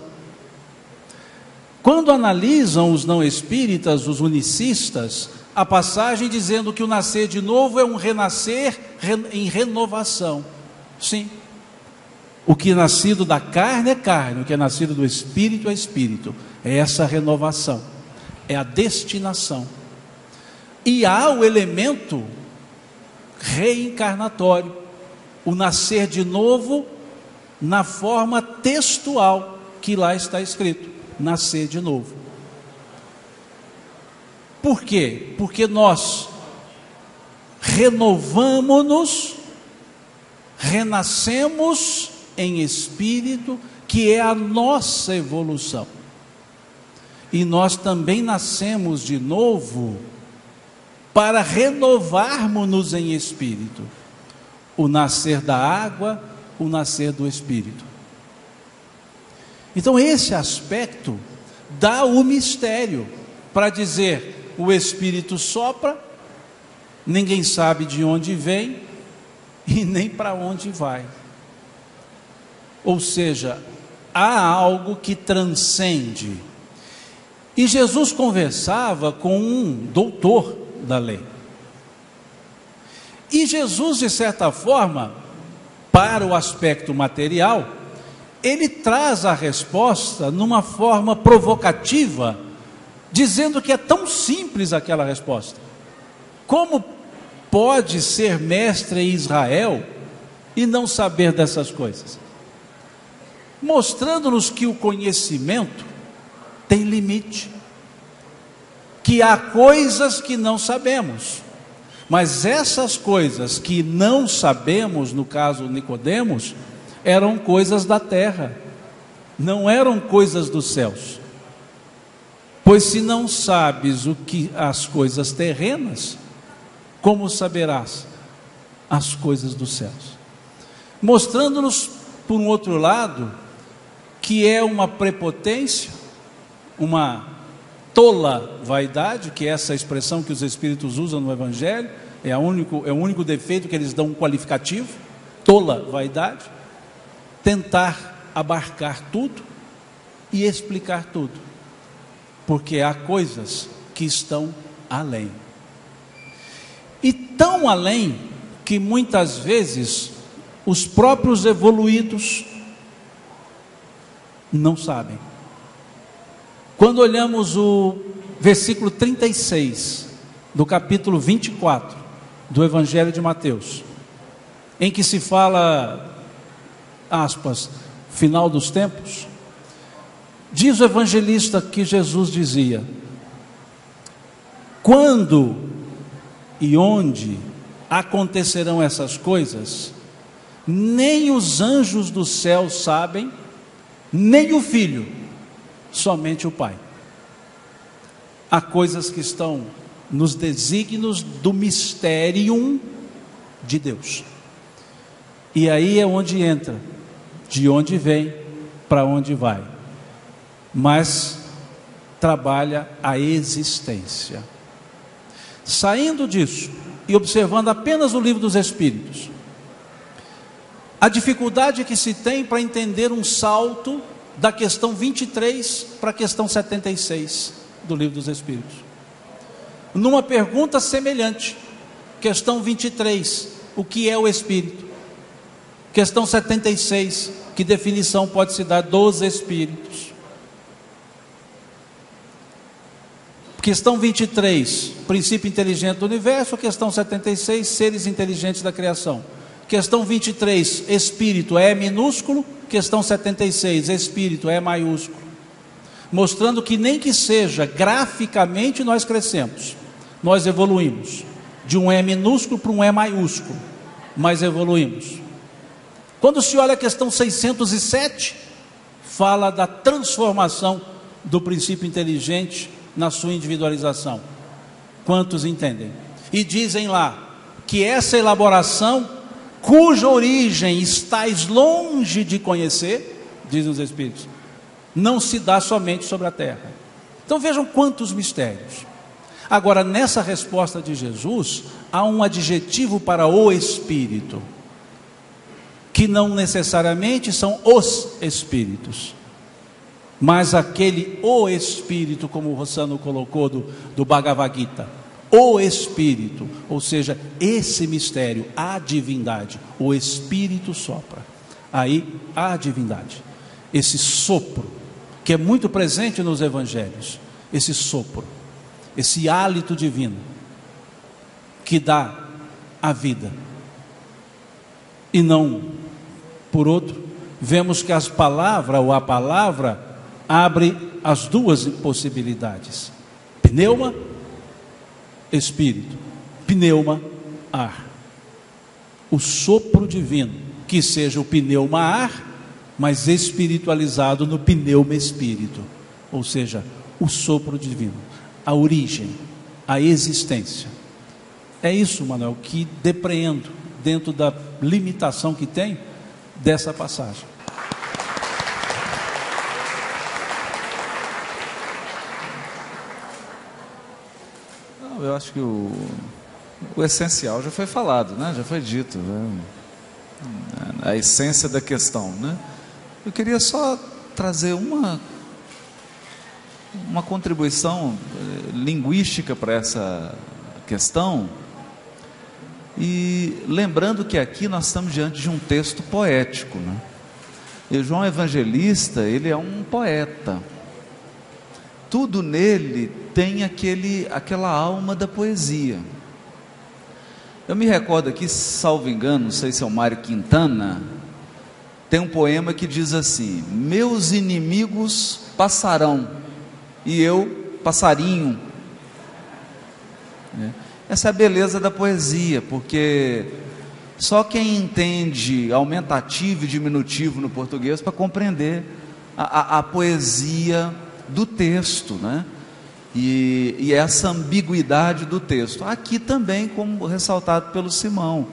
Quando analisam os não espíritas, os unicistas, a passagem dizendo que o nascer de novo é um renascer em renovação. Sim. O que é nascido da carne é carne, o que é nascido do espírito é espírito. É essa renovação, é a destinação. E há o elemento reencarnatório, o nascer de novo na forma textual que lá está escrito, nascer de novo. Por quê? Porque nós renovamo-nos, renascemos em espírito, que é a nossa evolução. E nós também nascemos de novo para renovarmos-nos em espírito. O nascer da água, o nascer do espírito. Então esse aspecto dá o mistério para dizer: o espírito sopra, ninguém sabe de onde vem e nem para onde vai. Ou seja, há algo que transcende. E Jesus conversava com um doutor da lei. E Jesus, de certa forma, para o aspecto material, ele traz a resposta numa forma provocativa, dizendo que é tão simples aquela resposta. Como pode ser mestre em Israel e não saber dessas coisas? Mostrando-nos que o conhecimento tem limite, que há coisas que não sabemos, mas essas coisas que não sabemos, no caso Nicodemos, eram coisas da terra, não eram coisas dos céus. Pois se não sabes o que as coisas terrenas, como saberás as coisas dos céus? Mostrando-nos, por um outro lado, que é uma prepotência, uma tola vaidade, que é essa expressão que os espíritos usam no Evangelho, é o único defeito que eles dão um qualificativo, tola vaidade, tentar abarcar tudo e explicar tudo, porque há coisas que estão além, e tão além que muitas vezes os próprios evoluídos não sabem. Quando olhamos o versículo 36 do capítulo 24 do Evangelho de Mateus, em que se fala, aspas, final dos tempos, diz o evangelista que Jesus dizia: quando e onde acontecerão essas coisas, nem os anjos do céu sabem, nem o Filho, somente o Pai. Há coisas que estão nos desígnios do mistério de Deus. E aí é onde entra, de onde vem, para onde vai. Mas trabalha a existência. Saindo disso e observando apenas o livro dos Espíritos, a dificuldade que se tem para entender um salto da questão 23 para a questão 76 do livro dos Espíritos. Numa pergunta semelhante, questão 23, o que é o Espírito? Questão 76, que definição pode se dar dos Espíritos? Questão 23, princípio inteligente do universo. Questão 76, seres inteligentes da criação. Questão 23, Espírito é minúsculo. Questão 76, Espírito é maiúsculo. Mostrando que nem que seja graficamente nós crescemos, nós evoluímos de um E minúsculo para um E maiúsculo, mas evoluímos. Quando se olha a questão 607, fala da transformação do princípio inteligente na sua individualização. Quantos entendem? E dizem lá que essa elaboração, cuja origem estais longe de conhecer, dizem os Espíritos, não se dá somente sobre a terra. Então vejam quantos mistérios. Agora, nessa resposta de Jesus, há um adjetivo para o Espírito, que não necessariamente são os Espíritos. mas aquele o Espírito, como o Rossano colocou do Bhagavad Gita, o Espírito, ou seja, esse mistério, a divindade, o Espírito sopra, aí a divindade, esse sopro, que é muito presente nos evangelhos, esse sopro, esse hálito divino, que dá a vida, e não por outro. Vemos que a palavra abre as duas possibilidades: pneuma, espírito, pneuma, ar. O sopro divino, que seja o pneuma ar, mas espiritualizado no pneuma espírito, ou seja, o sopro divino, a origem, a existência. É isso, Manuel, que depreendo dentro da limitação que tem dessa passagem. Eu acho que o essencial já foi falado, né? Já foi dito, né? A essência da questão, né? Eu queria só trazer uma contribuição linguística para essa questão, e lembrando que aqui nós estamos diante de um texto poético, né? E João Evangelista, ele é um poeta. Tudo nele tem aquela alma da poesia. Eu me recordo aqui, salvo engano, não sei se é o Mário Quintana, tem um poema que diz assim: meus inimigos passarão e eu passarinho. Essa é a beleza da poesia, porque só quem entende aumentativo e diminutivo no português para compreender a poesia do texto, né? E essa ambiguidade do texto. Aqui também, como ressaltado pelo Simão,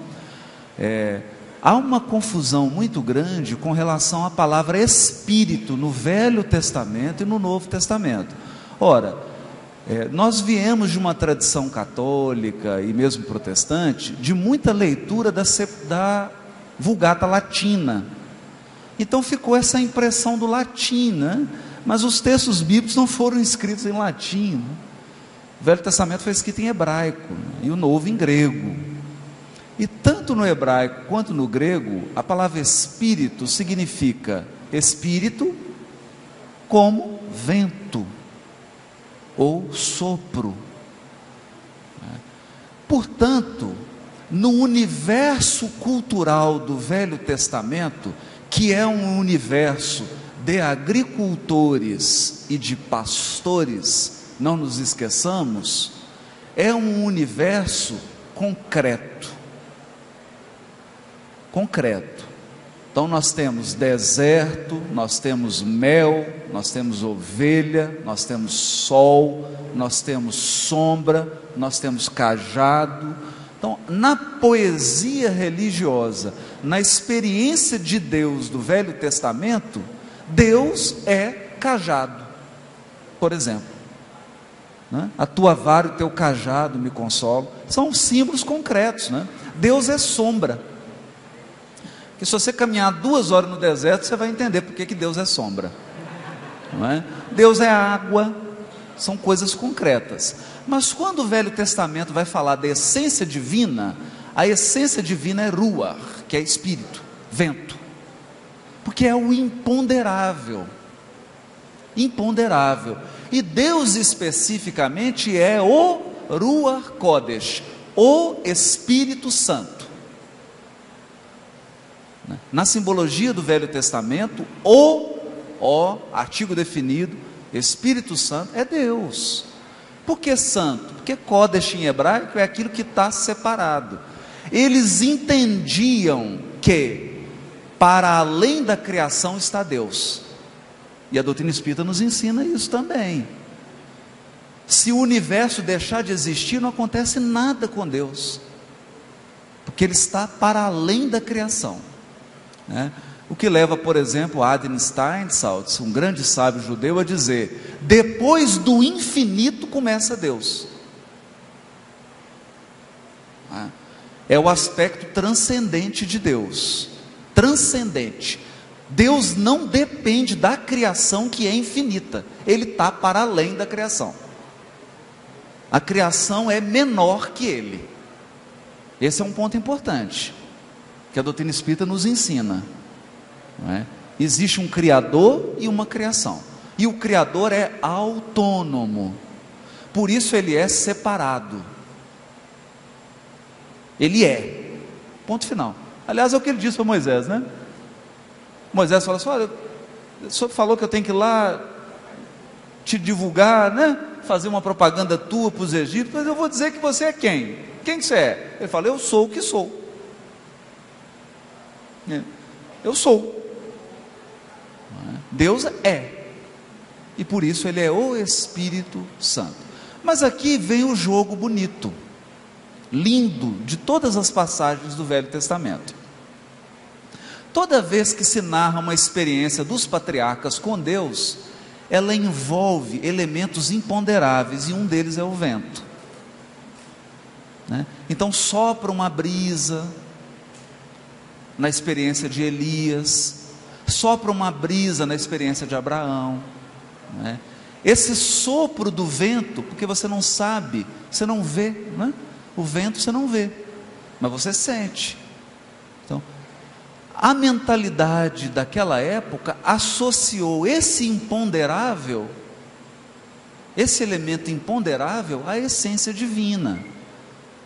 há uma confusão muito grande com relação à palavra espírito no Velho Testamento e no Novo Testamento. Ora, nós viemos de uma tradição católica e mesmo protestante de muita leitura da Vulgata Latina. Então ficou essa impressão do latim, né? Mas os textos bíblicos não foram escritos em latim, né? O Velho Testamento foi escrito em hebraico, né? E o Novo em grego. E tanto no hebraico quanto no grego, a palavra espírito significa espírito como vento ou sopro. Portanto, no universo cultural do Velho Testamento, que é um universo de agricultores e de pastores, não nos esqueçamos, é um universo concreto. Então nós temos deserto, nós temos mel, nós temos ovelha, nós temos sol, nós temos sombra, nós temos cajado. Então, na poesia religiosa, na experiência de Deus do Velho Testamento, Deus é cajado, por exemplo, né? A tua vara e o teu cajado me consolam. São símbolos concretos, né? Deus é sombra. Que se você caminhar 2 horas no deserto, você vai entender porque que Deus é sombra, não é? Deus é água. São coisas concretas. Mas quando o Velho Testamento vai falar da essência divina, a essência divina é ruach, que é espírito, vento, porque é o imponderável, e Deus especificamente é o Ruach Kodesh, o Espírito Santo. Na simbologia do Velho Testamento, artigo definido, Espírito Santo é Deus. Por que santo? Porque Kodesh em hebraico é aquilo que está separado. Eles entendiam que para além da criação está Deus, e a doutrina espírita nos ensina isso também. Se o universo deixar de existir, não acontece nada com Deus, porque Ele está para além da criação, né? O que leva, por exemplo, Adrian Steinsaltz, um grande sábio judeu, a dizer: depois do infinito começa Deus. É o aspecto transcendente de Deus, transcendente. Deus não depende da criação, que é infinita. Ele está para além da criação. A criação é menor que Ele. Esse é um ponto importante, que a doutrina espírita nos ensina, não é? Existe um Criador e uma criação. E o Criador é autônomo. Por isso ele é separado. Ele é. Ponto final. Aliás, é o que ele disse para Moisés, né? Moisés fala assim: olha, o senhor falou que eu tenho que ir lá te divulgar, né? Fazer uma propaganda tua para os egípcios, mas eu vou dizer que você é quem? Quem que você é? Ele fala: eu sou o que sou. Eu sou. Deus é. E por isso ele é o Espírito Santo. Mas aqui vem o jogo bonito, lindo, de todas as passagens do Velho Testamento. Toda vez que se narra uma experiência dos patriarcas com Deus, ela envolve elementos imponderáveis, e um deles é o vento, né? Então sopra uma brisa na experiência de Elias, sopra uma brisa na experiência de Abraão, né? Esse sopro do vento, porque você não sabe, você não vê, né? O vento você não vê, mas você sente. Então, a mentalidade daquela época associou esse imponderável, esse elemento imponderável, à essência divina.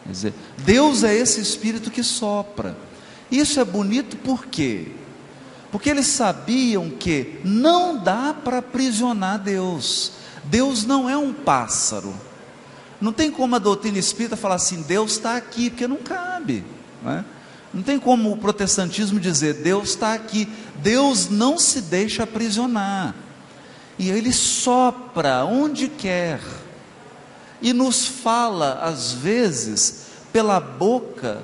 Quer dizer, Deus é esse Espírito que sopra. Isso é bonito por quê? Porque eles sabiam que não dá para aprisionar Deus. Deus não é um pássaro. Não tem como a doutrina espírita falar assim: Deus está aqui, porque não cabe, né? Não tem como o protestantismo dizer: Deus está aqui. Deus não se deixa aprisionar, e Ele sopra onde quer, e nos fala às vezes pela boca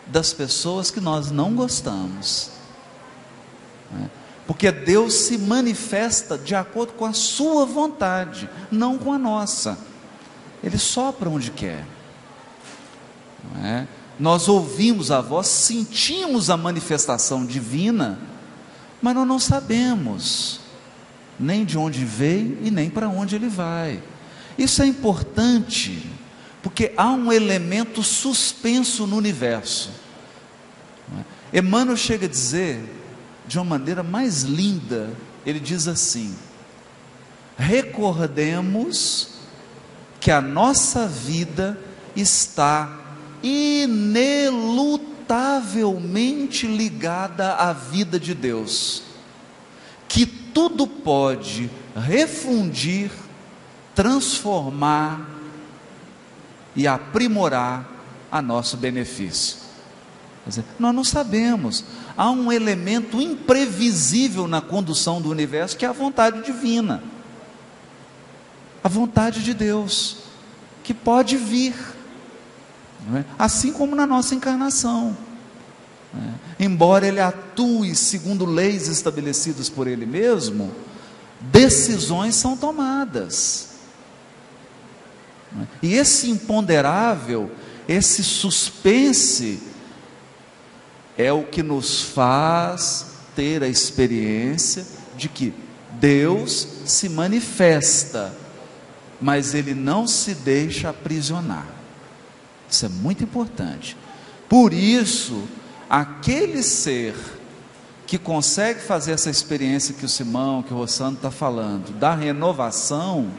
das pessoas que nós não gostamos, né? Porque Deus se manifesta de acordo com a sua vontade, não com a nossa. Ele sopra onde quer, não é? Nós ouvimos a voz, sentimos a manifestação divina, mas nós não sabemos nem de onde veio e nem para onde ele vai. Isso é importante, porque há um elemento suspenso no universo. Emmanuel chega a dizer, de uma maneira mais linda, ele diz assim: recordemos que a nossa vida está inelutavelmente ligada à vida de Deus, que tudo pode refundir, transformar e aprimorar a nosso benefício. Quer dizer, nós não sabemos, há um elemento imprevisível na condução do universo, que é a vontade divina, a vontade de Deus, que pode vir, não é? Assim como na nossa encarnação, né? Embora ele atue segundo leis estabelecidas por ele mesmo, decisões são tomadas, não é? E esse imponderável, esse suspense, é o que nos faz ter a experiência de que Deus se manifesta, mas ele não se deixa aprisionar. Isso é muito importante. Por isso, aquele ser que consegue fazer essa experiência que o Simão, que o Rossano está falando, da renovação,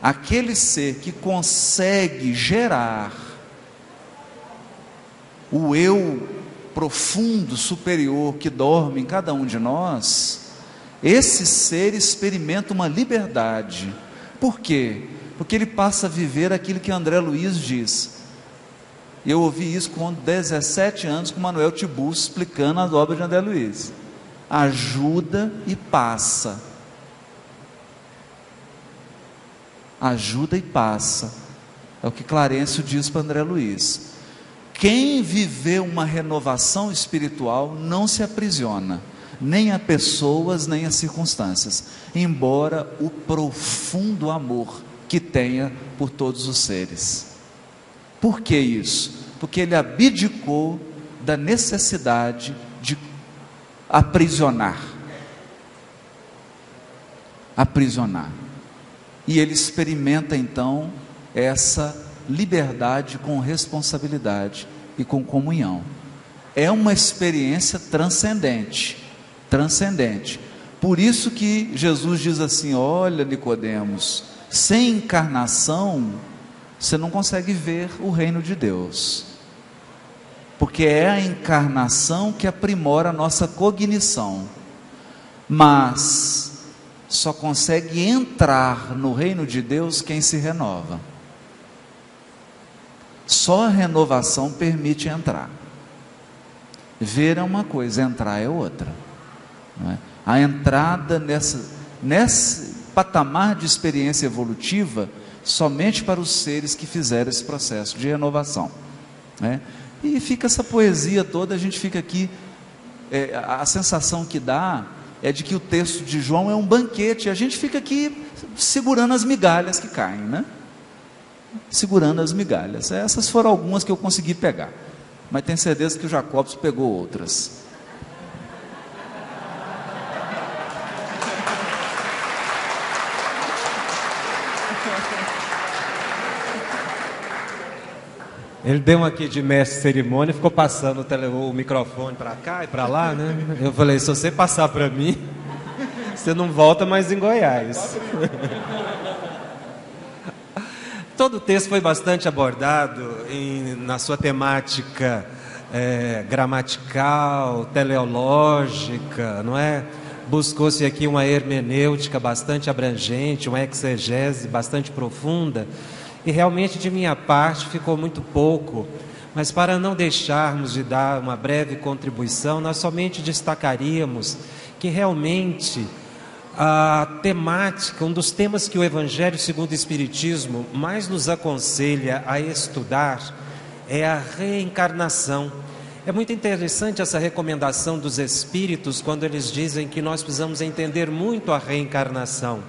aquele ser que consegue gerar o eu profundo, superior, que dorme em cada um de nós, esse ser experimenta uma liberdade. Por quê? Porque ele passa a viver aquilo que André Luiz diz. Eu ouvi isso com 17 anos com Manuel Tiburcio explicando as obras de André Luiz. Ajuda e passa. Ajuda e passa. É o que Clarencio diz para André Luiz. Quem viveu uma renovação espiritual não se aprisiona, nem a pessoas, nem a circunstâncias, embora o profundo amor que tenha por todos os seres. Por que isso? Porque ele abdicou da necessidade de aprisionar. Aprisionar. E ele experimenta então essa liberdade com responsabilidade e com comunhão. É uma experiência transcendente, transcendente. Por isso que Jesus diz assim: olha, Nicodemos, sem encarnação você não consegue ver o reino de Deus, porque é a encarnação que aprimora a nossa cognição, mas só consegue entrar no reino de Deus quem se renova. Só a renovação permite entrar. Ver é uma coisa, entrar é outra, não é? A entrada nesse patamar de experiência evolutiva somente para os seres que fizeram esse processo de renovação, né? E fica essa poesia toda, a gente fica aqui, a sensação que dá é de que o texto de João é um banquete, a gente fica aqui segurando as migalhas que caem, né? Segurando as migalhas. Essas foram algumas que eu consegui pegar, mas tenho certeza que o Jacobson pegou outras. Ele deu um aqui de mestre de cerimônia e ficou passando o microfone para cá e para lá, né? Eu falei: se você passar para mim, você não volta mais em Goiás. Todo o texto foi bastante abordado na sua temática gramatical, teleológica, não é? Buscou-se aqui uma hermenêutica bastante abrangente, uma exegese bastante profunda. E realmente de minha parte ficou muito pouco, mas para não deixarmos de dar uma breve contribuição, nós somente destacaríamos que realmente a temática, um dos temas que o Evangelho segundo o Espiritismo mais nos aconselha a estudar é a reencarnação. É muito interessante essa recomendação dos Espíritos quando eles dizem que nós precisamos entender muito a reencarnação.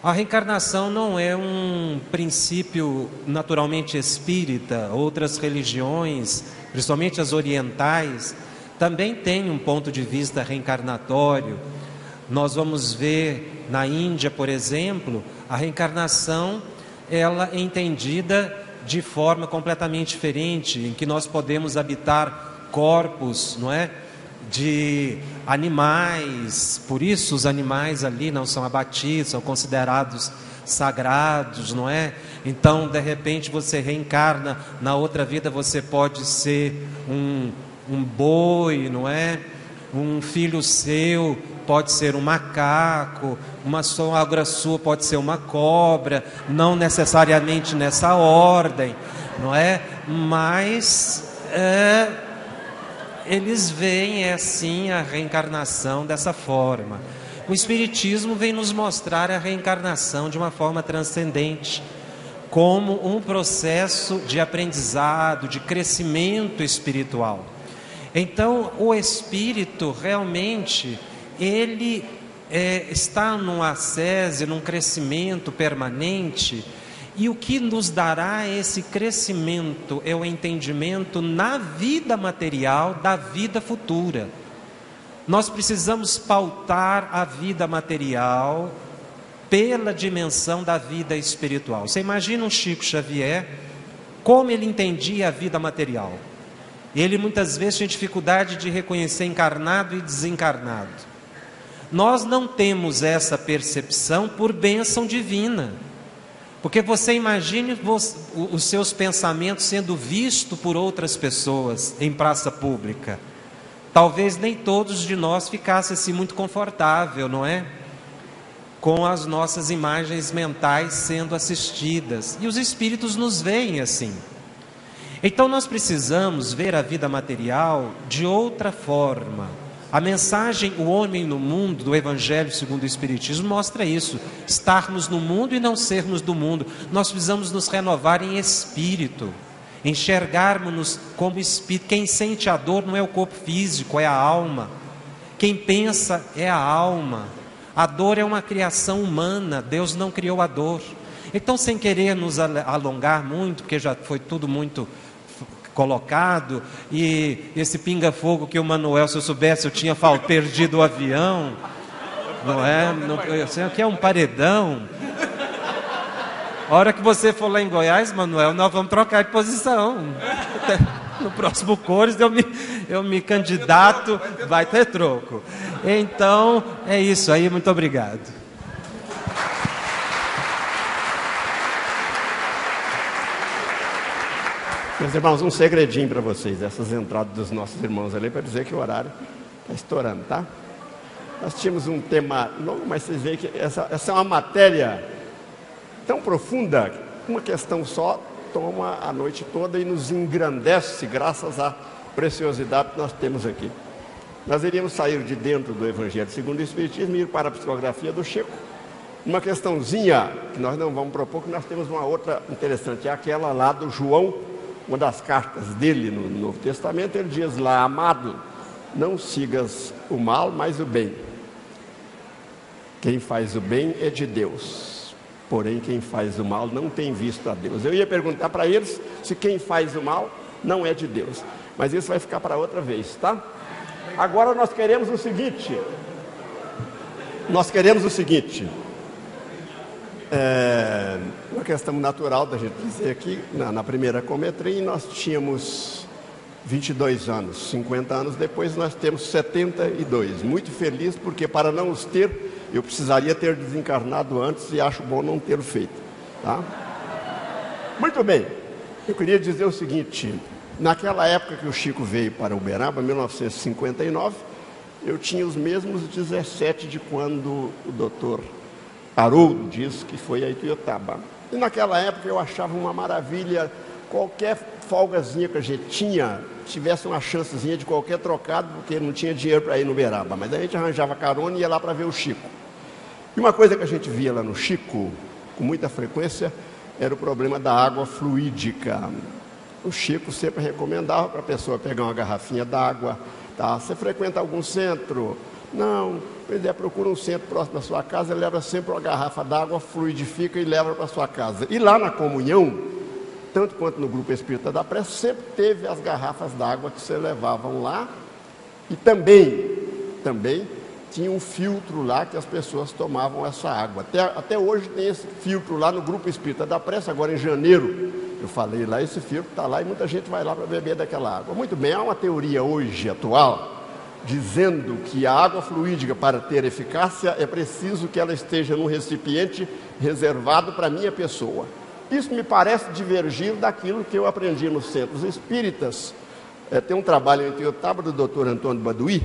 A reencarnação não é um princípio naturalmente espírita. Outras religiões, principalmente as orientais, também têm um ponto de vista reencarnatório. Nós vamos ver na Índia, por exemplo, a reencarnação, ela é entendida de forma completamente diferente, em que nós podemos habitar corpos, não é? De animais, por isso os animais ali não são abatidos, são considerados sagrados, não é? Então, de repente, você reencarna, na outra vida você pode ser um boi, não é? Um filho seu pode ser um macaco, uma sogra sua pode ser uma cobra, não necessariamente nessa ordem, não é? Mas eles veem assim a reencarnação dessa forma. O Espiritismo vem nos mostrar a reencarnação de uma forma transcendente, como um processo de aprendizado, de crescimento espiritual. Então, o espírito realmente, ele está num ascese, num crescimento permanente. E o que nos dará esse crescimento é o entendimento na vida material da vida futura. Nós precisamos pautar a vida material pela dimensão da vida espiritual. Você imagina um Chico Xavier, como ele entendia a vida material. Ele muitas vezes tinha dificuldade de reconhecer encarnado e desencarnado. Nós não temos essa percepção por bênção divina. Porque você imagine os seus pensamentos sendo vistos por outras pessoas em praça pública. Talvez nem todos de nós ficasse assim muito confortável, não é? Com as nossas imagens mentais sendo assistidas. E os espíritos nos veem assim. Então nós precisamos ver a vida material de outra forma. A mensagem O Homem no Mundo, do Evangelho segundo o Espiritismo, mostra isso. Estarmos no mundo e não sermos do mundo. Nós precisamos nos renovar em espírito. Enxergarmos-nos como espírito. Quem sente a dor não é o corpo físico, é a alma. Quem pensa é a alma. A dor é uma criação humana. Deus não criou a dor. Então, sem querer nos alongar muito, porque já foi tudo muito colocado, e esse pinga-fogo que o Manuel, se eu soubesse, eu tinha perdido o avião, não é? Isso aqui é um paredão. A hora que você for lá em Goiás, Manuel, nós vamos trocar de posição. No próximo Cores eu me candidato, vai ter troco. Então, é isso aí, muito obrigado. Meus irmãos, um segredinho para vocês, essas entradas dos nossos irmãos ali, para dizer que o horário está estourando, tá? Nós tínhamos um tema longo, mas vocês veem que essa é uma matéria tão profunda, uma questão só toma a noite toda e nos engrandece graças à preciosidade que nós temos aqui. Nós iríamos sair de dentro do Evangelho segundo o Espiritismo e ir para a psicografia do Chico. Uma questãozinha que nós não vamos propor, que nós temos uma outra interessante, é aquela lá do João, uma das cartas dele no Novo Testamento. Ele diz lá: amado, não sigas o mal, mas o bem. Quem faz o bem é de Deus, porém quem faz o mal não tem visto a Deus. Eu ia perguntar para eles se quem faz o mal não é de Deus, mas isso vai ficar para outra vez, tá? Agora nós queremos o seguinte, uma questão natural da gente dizer aqui, na primeira cometrim nós tínhamos 22 anos, 50 anos depois nós temos 72, muito feliz, porque para não os ter, eu precisaria ter desencarnado antes e acho bom não ter feito, tá? Muito bem, eu queria dizer o seguinte, naquela época que o Chico veio para Uberaba, 1959, eu tinha os mesmos 17 de quando o doutor Haroldo disse que foi a Ituiutaba. E naquela época eu achava uma maravilha, qualquer folgazinha que a gente tivesse uma chancezinha de qualquer trocado, porque não tinha dinheiro para ir no Uberaba, mas a gente arranjava carona e ia lá para ver o Chico. E uma coisa que a gente via lá no Chico, com muita frequência, era o problema da água fluídica. O Chico sempre recomendava para a pessoa pegar uma garrafinha d'água, tá? Você frequenta algum centro? Não, pois é, procura um centro próximo da sua casa, leva sempre uma garrafa d'água, fluidifica e leva para sua casa. E lá na comunhão, tanto quanto no Grupo Espírita da Prece, sempre teve as garrafas d'água que você levavam lá, e também tinha um filtro lá que as pessoas tomavam essa água. Até hoje tem esse filtro lá no Grupo Espírita da Prece. Agora em janeiro, eu falei lá, esse filtro está lá e muita gente vai lá para beber daquela água. Muito bem, há uma teoria hoje, atual, dizendo que a água fluídica, para ter eficácia, é preciso que ela esteja num recipiente reservado para a minha pessoa. Isso me parece divergir daquilo que eu aprendi nos centros espíritas. Tem um trabalho em Ituiutaba do Dr. Antônio Baduí,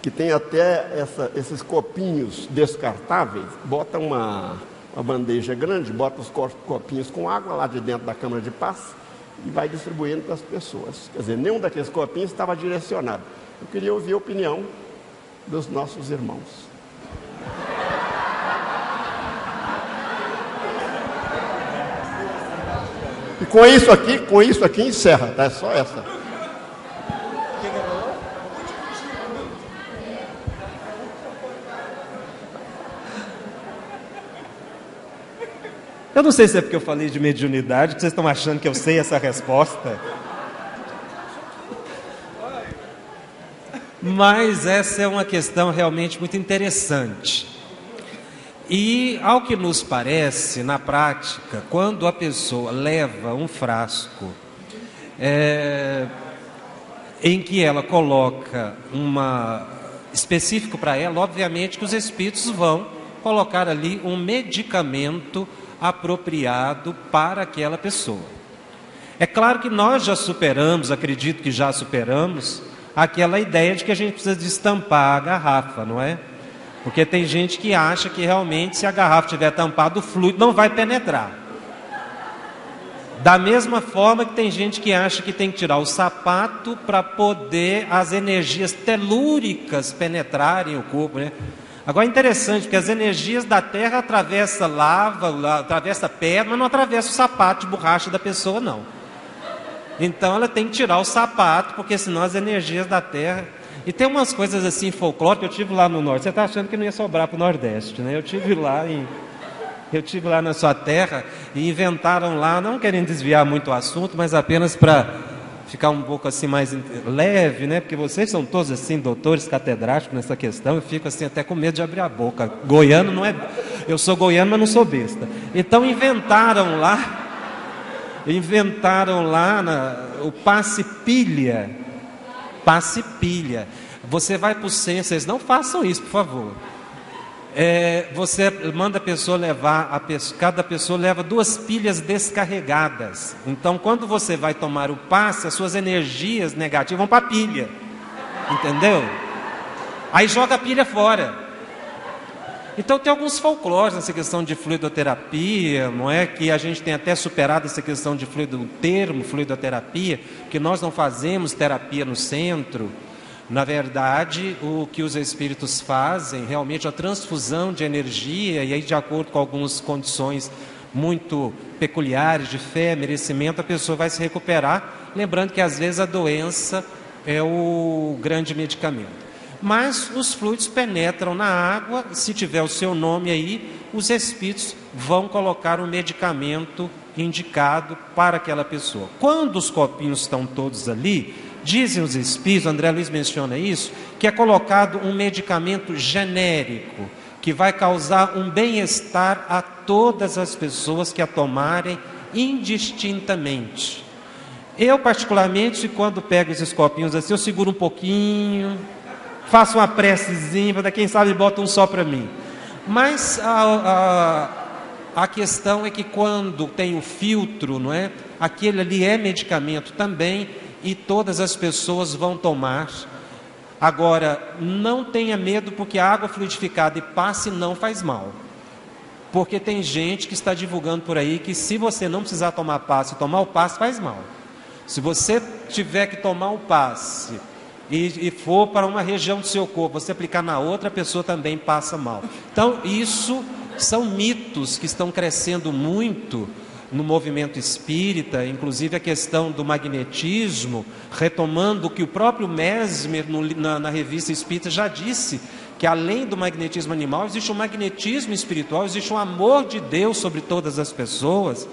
que tem até esses copinhos descartáveis, bota uma bandeja grande, bota os copinhos com água lá de dentro da Câmara de Paz e vai distribuindo para as pessoas. Quer dizer, nenhum daqueles copinhos estava direcionado. Eu queria ouvir a opinião dos nossos irmãos. E com isso aqui encerra, tá? É só essa. Eu não sei se é porque eu falei de mediunidade, que vocês estão achando que eu sei essa resposta. Mas essa é uma questão realmente muito interessante. E, ao que nos parece, na prática, quando a pessoa leva um frasco em que ela coloca específico para ela, obviamente que os espíritos vão colocar ali um medicamento apropriado para aquela pessoa. É claro que nós já superamos, acredito que já superamos, aquela ideia de que a gente precisa destampar a garrafa, não é? Porque tem gente que acha que realmente se a garrafa estiver tampada, o fluido não vai penetrar. Da mesma forma que tem gente que acha que tem que tirar o sapato para poder as energias telúricas penetrarem o corpo, né? Agora é interessante, porque as energias da terra atravessam lava, atravessa pedra, mas não atravessa o sapato de borracha da pessoa, não. Então ela tem que tirar o sapato, porque senão as energias da terra... E tem umas coisas assim folclóricas, eu tive lá no norte, você está achando que não ia sobrar para o Nordeste, né? Eu tive lá na sua terra e inventaram lá, não querendo desviar muito o assunto, mas apenas para ficar um pouco assim mais leve, né? Porque vocês são todos assim doutores catedráticos nessa questão. Eu fico assim até com medo de abrir a boca. Goiano não é, eu sou goiano, mas não sou besta. Então inventaram lá o passe-pilha. Passe-pilha. Você vai para o centro, vocês não façam isso, por favor. Você manda a pessoa levar, cada pessoa leva 2 pilhas descarregadas. Então, quando você vai tomar o passe, as suas energias negativas vão para a pilha. Entendeu? Aí joga a pilha fora. Então, tem alguns folclores nessa questão de fluidoterapia, não é? Que a gente tem até superado essa questão de fluidoterapia, que nós não fazemos terapia no centro. Na verdade, o que os espíritos fazem realmente é a transfusão de energia, e aí, de acordo com algumas condições muito peculiares de fé, merecimento, a pessoa vai se recuperar. Lembrando que às vezes a doença é o grande medicamento. Mas os fluidos penetram na água, se tiver o seu nome aí, os espíritos vão colocar o medicamento indicado para aquela pessoa. Quando os copinhos estão todos ali, dizem os espíritos, André Luiz menciona isso, que é colocado um medicamento genérico, que vai causar um bem-estar a todas as pessoas que a tomarem indistintamente. Eu, particularmente, quando pego esses copinhos assim, eu seguro um pouquinho, faço uma precezinha, para quem sabe bota um só para mim. Mas a questão é que quando tem o filtro, não é? Aquele ali é medicamento também, e todas as pessoas vão tomar. Agora, não tenha medo, porque a água fluidificada e passe não faz mal. Porque tem gente que está divulgando por aí que se você não precisar tomar passe, tomar o passe faz mal. Se você tiver que tomar o passe e for para uma região do seu corpo, você aplicar na outra, a pessoa também passa mal. Então, isso são mitos que estão crescendo muito no movimento espírita, inclusive a questão do magnetismo, retomando o que o próprio Mesmer, na revista Espírita, já disse, que além do magnetismo animal, existe um magnetismo espiritual, existe um amor de Deus sobre todas as pessoas,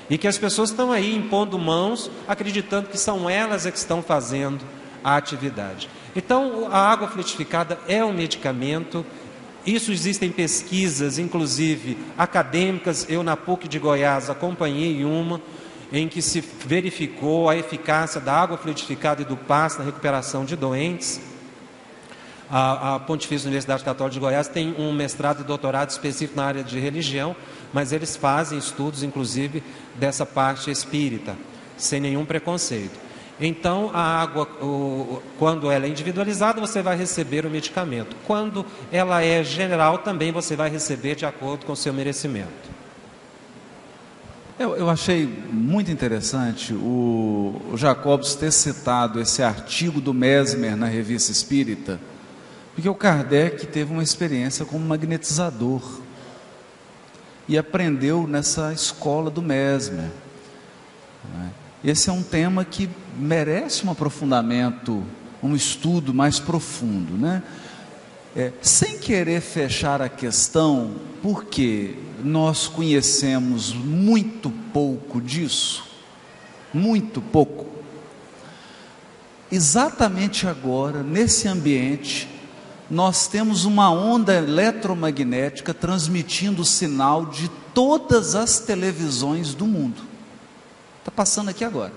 e que as pessoas estão aí impondo mãos, acreditando que são elas que estão fazendo a atividade. Então, a água fluidificada é um medicamento. Isso existem pesquisas, inclusive acadêmicas. Eu, na PUC de Goiás, acompanhei uma em que se verificou a eficácia da água fluidificada e do passe na recuperação de doentes. A Pontifícia Universidade Católica de Goiás tem um mestrado e doutorado específico na área de religião, mas eles fazem estudos, inclusive, dessa parte espírita, sem nenhum preconceito. Então, a água, quando ela é individualizada, você vai receber o medicamento. Quando ela é general, também você vai receber de acordo com o seu merecimento. Eu achei muito interessante o Jacobs ter citado esse artigo do Mesmer na Revista Espírita, porque o Kardec teve uma experiência como magnetizador e aprendeu nessa escola do Mesmer. Esse é um tema que merece um aprofundamento, um estudo mais profundo, né? Sem querer fechar a questão, porque nós conhecemos muito pouco disso, muito pouco. Exatamente agora, nesse ambiente, nós temos uma onda eletromagnética transmitindo o sinal de todas as televisões do mundo. Está passando aqui agora.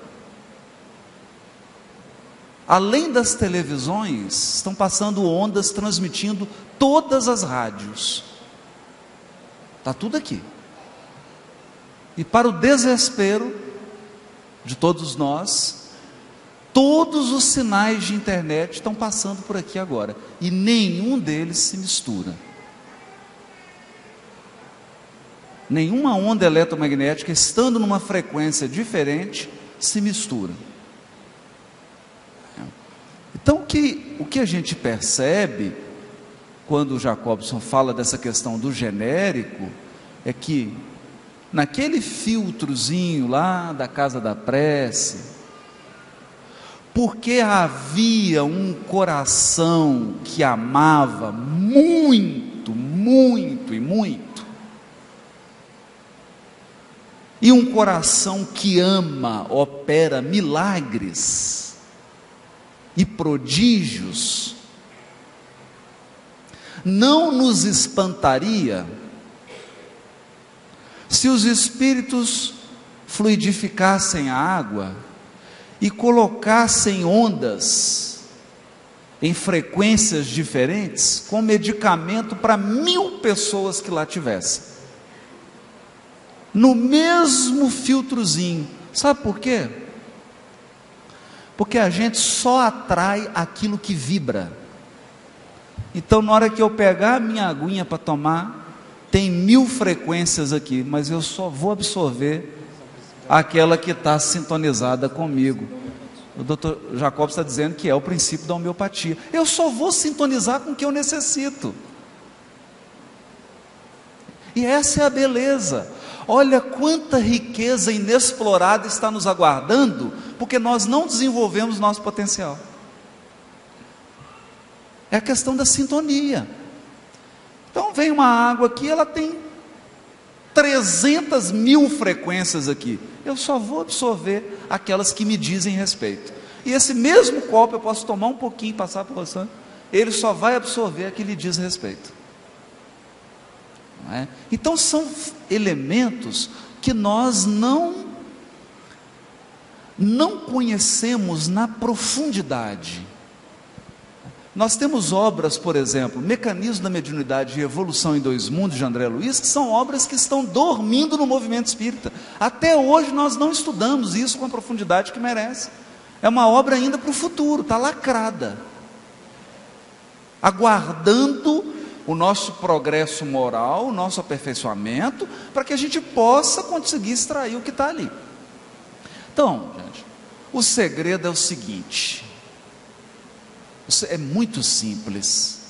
Além das televisões, estão passando ondas transmitindo todas as rádios. Está tudo aqui. E para o desespero de todos nós, todos os sinais de internet estão passando por aqui agora. E nenhum deles se mistura. Nenhuma onda eletromagnética, estando numa frequência diferente, se mistura. Então, o que a gente percebe, quando o Jacobson fala dessa questão do genérico, é que, naquele filtrozinho lá da casa da prece, porque havia um coração que amava muito, muito e muito, E um coração que ama opera milagres e prodígios. Não nos espantaria se os Espíritos fluidificassem a água e colocassem ondas em frequências diferentes, com medicamento para 1000 pessoas que lá tivessem, no mesmo filtrozinho. Sabe por quê? Porque a gente só atrai aquilo que vibra. Então, na hora que eu pegar a minha aguinha para tomar, tem 1000 frequências aqui, mas eu só vou absorver aquela que está sintonizada comigo. O doutor Jacob está dizendo que é o princípio da homeopatia. Eu só vou sintonizar com o que eu necessito. E essa é a beleza. Olha quanta riqueza inexplorada está nos aguardando, porque nós não desenvolvemos nosso potencial. É a questão da sintonia. Então vem uma água aqui, ela tem 300.000 frequências aqui. Eu só vou absorver aquelas que me dizem respeito. E esse mesmo copo eu posso tomar um pouquinho e passar para você. Ele só vai absorver a que lhe diz respeito. Não é? Então são elementos que nós não conhecemos na profundidade. Nós temos obras, por exemplo, Mecanismo da Mediunidade e Evolução em Dois Mundos, de André Luiz, que são obras que estão dormindo no movimento espírita. Até hoje nós não estudamos isso com a profundidade que merece. É uma obra ainda para o futuro, está lacrada, aguardando o nosso progresso moral, o nosso aperfeiçoamento, para que a gente possa conseguir extrair o que está ali. Então, gente, o segredo é o seguinte, é muito simples.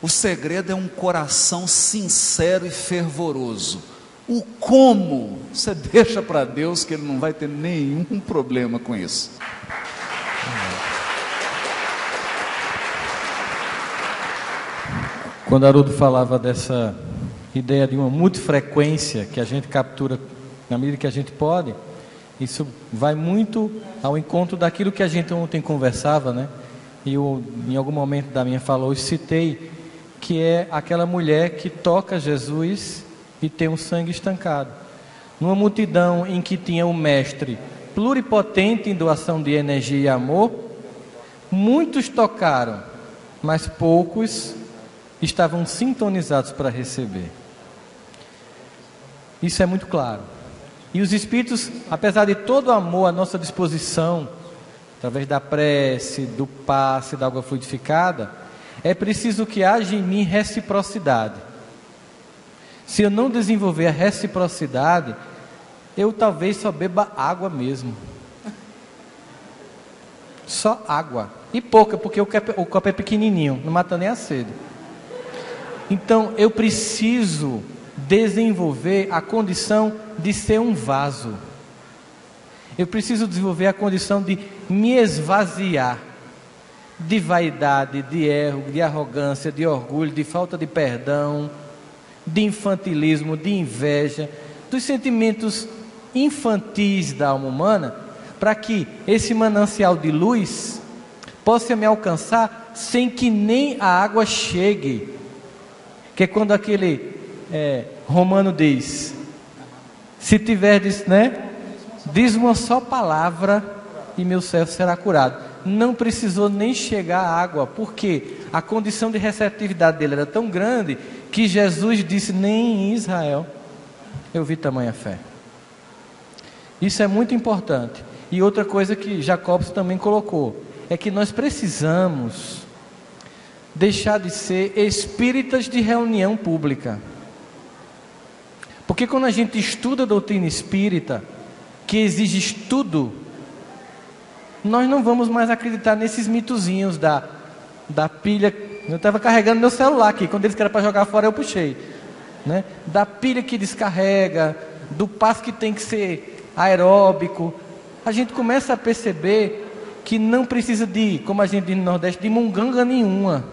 O segredo é um coração sincero e fervoroso. O como, você deixa para Deus, que Ele não vai ter nenhum problema com isso. Quando Haroldo falava dessa ideia de uma multifrequência que a gente captura na medida que a gente pode, isso vai muito ao encontro daquilo que a gente ontem conversava, né? E eu, em algum momento da minha fala, eu citei que é aquela mulher que toca Jesus e tem um sangue estancado. Numa multidão em que tinha um mestre pluripotente em doação de energia e amor, muitos tocaram, mas poucos estavam sintonizados para receber. Isso é muito claro. E os Espíritos, apesar de todo o amor à nossa disposição, através da prece, do passe, da água fluidificada, é preciso que haja em mim reciprocidade. Se eu não desenvolver a reciprocidade, eu talvez só beba água mesmo. Só água. E pouca, porque o copo é pequenininho, não mata nem a sede. Então, eu preciso desenvolver a condição de ser um vaso. Eu preciso desenvolver a condição de me esvaziar de vaidade, de erro, de arrogância, de orgulho, de falta de perdão, de infantilismo, de inveja, dos sentimentos infantis da alma humana, para que esse manancial de luz possa me alcançar sem que nem a água chegue. Que é quando aquele Romano diz: se tiverdes, diz uma só palavra e meu servo será curado. Não precisou nem chegar a água, porque a condição de receptividade dele era tão grande que Jesus disse: nem em Israel eu vi tamanha fé. Isso é muito importante. E outra coisa que Jacobson também colocou, é que nós precisamos deixar de ser espíritas de reunião pública. Porque quando a gente estuda a doutrina espírita, que exige estudo, nós não vamos mais acreditar nesses mitozinhos da pilha. Eu estava carregando meu celular aqui, quando eles queriam para jogar fora eu puxei, da pilha que descarrega, do passo que tem que ser aeróbico. A gente começa a perceber que não precisa de, como a gente diz no Nordeste, de munganga nenhuma.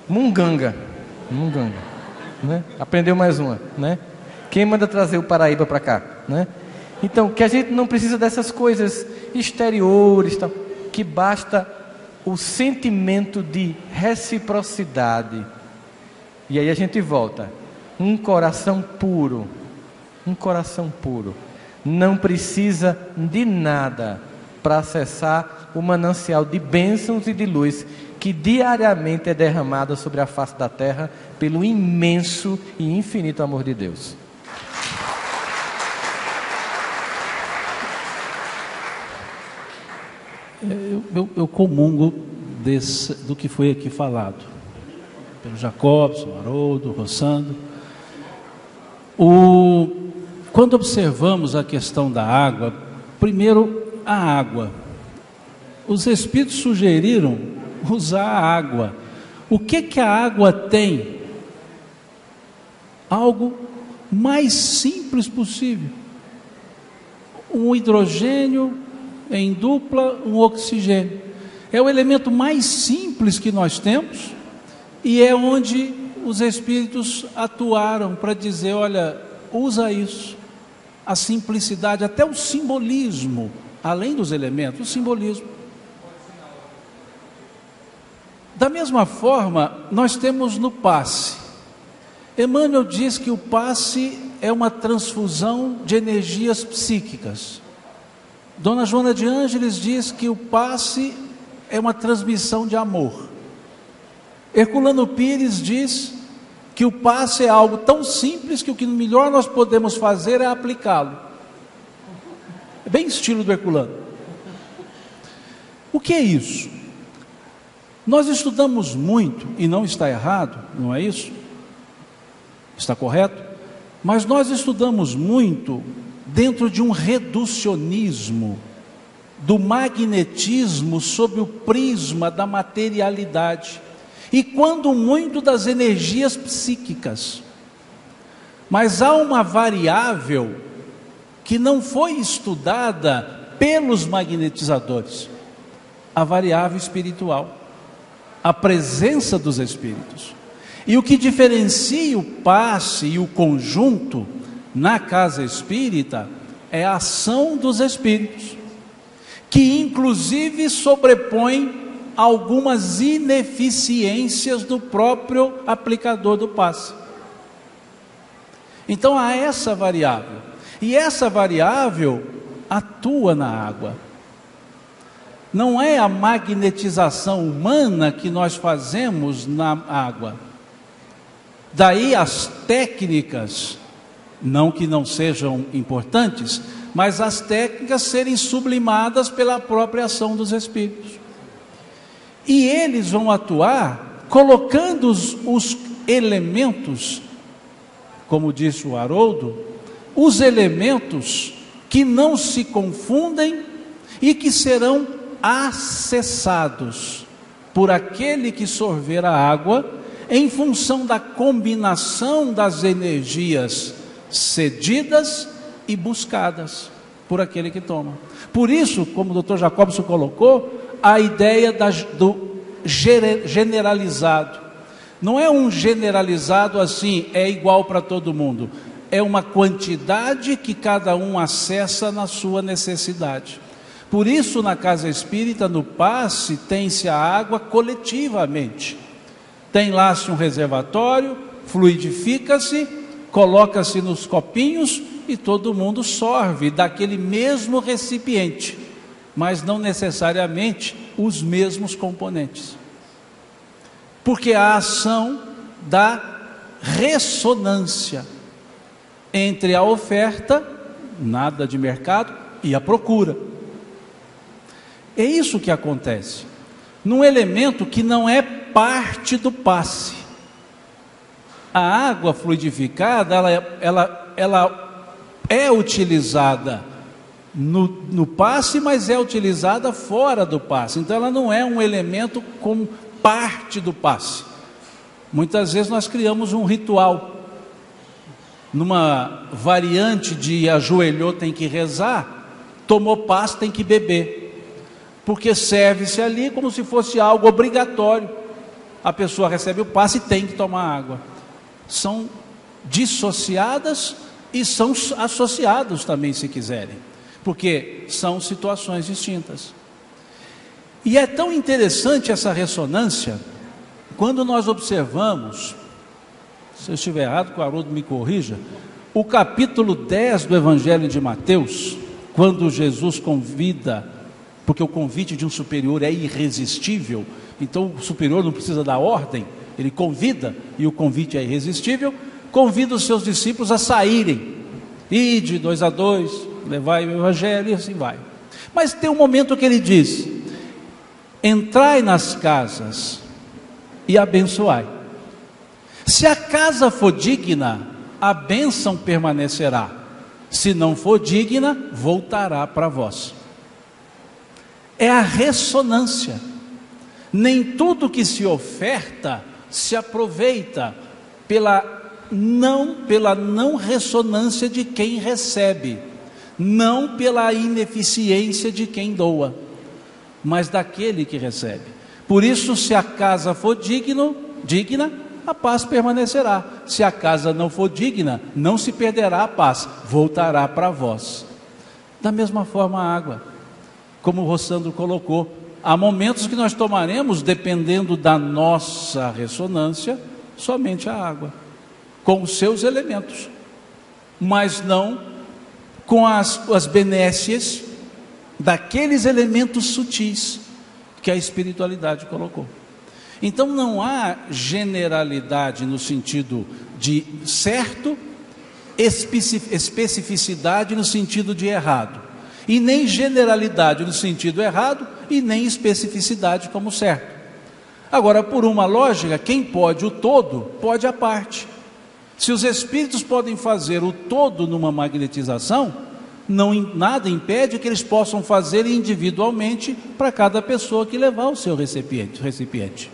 Munganga, aprendeu mais uma, Quem manda trazer o Paraíba para cá, né? Então, que a gente não precisa dessas coisas exteriores, tal, que basta o sentimento de reciprocidade. E aí a gente volta. Um coração puro, não precisa de nada para acessar o manancial de bênçãos e de luz que diariamente é derramada sobre a face da terra pelo imenso e infinito amor de Deus. Eu comungo do que foi aqui falado pelo Jacobson, Haroldo, Rossando. Quando observamos a questão da água, primeiro a água. Os Espíritos sugeriram usar a água. O que a água tem? Algo mais simples possível. Um hidrogênio em dupla, um oxigênio. É o elemento mais simples que nós temos e é onde os Espíritos atuaram para dizer, olha, usa isso. A simplicidade, até o simbolismo, além dos elementos, o simbolismo. Da mesma forma, nós temos no passe. Emmanuel diz que o passe é uma transfusão de energias psíquicas. Dona Joana de Ângeles diz que o passe é uma transmissão de amor. Herculano Pires diz que o passe é algo tão simples que o que melhor nós podemos fazer é aplicá-lo. É bem estilo do Herculano. O que é isso? Nós estudamos muito, e não está errado, não é isso? Está correto? Mas nós estudamos muito dentro de um reducionismo do magnetismo sob o prisma da materialidade, e quando muito das energias psíquicas. Mas há uma variável que não foi estudada pelos magnetizadores, a variável espiritual, a presença dos espíritos. E o que diferencia o passe e o conjunto na casa espírita é a ação dos espíritos, que inclusive sobrepõe algumas ineficiências do próprio aplicador do passe. Então há essa variável, e essa variável atua na água. Não é a magnetização humana que nós fazemos na água. Daí as técnicas, não que não sejam importantes, mas as técnicas serem sublimadas pela própria ação dos espíritos. E eles vão atuar colocando os elementos, como disse o Haroldo, os elementos que não se confundem e que serão acessados por aquele que sorver a água, em função da combinação das energias cedidas e buscadas por aquele que toma. Por isso, como o Dr. Jacobson colocou, a ideia do generalizado. Não é um generalizado assim, é igual para todo mundo. É uma quantidade que cada um acessa na sua necessidade. Por isso, na casa espírita, no passe, tem-se a água coletivamente. Tem lá-se um reservatório, fluidifica-se, coloca-se nos copinhos e todo mundo sorve daquele mesmo recipiente, mas não necessariamente os mesmos componentes. Porque a ação da ressonância entre a oferta, nada de mercado, e a procura. É isso que acontece num elemento que não é parte do passe. A água fluidificada, ela é utilizada no passe, mas é utilizada fora do passe. Então ela não é um elemento como parte do passe. Muitas vezes nós criamos um ritual, numa variante de ajoelhou tem que rezar, tomou passe tem que beber, porque serve-se ali como se fosse algo obrigatório. A pessoa recebe o passe e tem que tomar água. São dissociadas, e são associados também, se quiserem, porque são situações distintas. E é tão interessante essa ressonância, quando nós observamos, se eu estiver errado, que o Haroldo me corrija, o capítulo 10 do Evangelho de Mateus, quando Jesus convida, porque o convite de um superior é irresistível, então o superior não precisa dar ordem, ele convida, e o convite é irresistível, convida os seus discípulos a saírem, ide 2 a 2, levai o Evangelho, e assim vai. Mas tem um momento que ele diz: entrai nas casas e abençoai. Se a casa for digna, a bênção permanecerá. Se não for digna, voltará para vós. É a ressonância. Nem tudo que se oferta se aproveita pela não ressonância de quem recebe, não pela ineficiência de quem doa, mas daquele que recebe. Por isso, se a casa for digna, a paz permanecerá. Se a casa não for digna, não se perderá a paz, voltará para vós. Da mesma forma a água, como o Rossandro colocou, há momentos que nós tomaremos, dependendo da nossa ressonância, somente a água, com os seus elementos, mas não com as benécias daqueles elementos sutis que a espiritualidade colocou. Então não há generalidade no sentido de certo, especificidade no sentido de errado, e nem generalidade no sentido errado, e nem especificidade como certo. Agora, por uma lógica, quem pode o todo, pode a parte. Se os espíritos podem fazer o todo numa magnetização, nada impede que eles possam fazer individualmente para cada pessoa que levar o seu recipiente.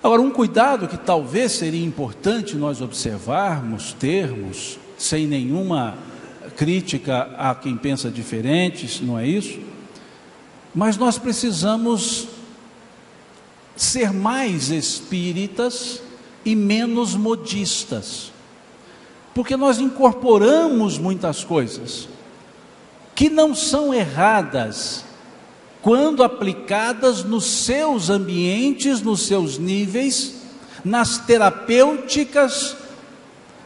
Agora, um cuidado que talvez seria importante nós observarmos, termos, sem nenhuma crítica a quem pensa diferente, não é isso? Mas nós precisamos ser mais espíritas e menos modistas, porque nós incorporamos muitas coisas que não são erradas quando aplicadas nos seus ambientes, nos seus níveis, nas terapêuticas,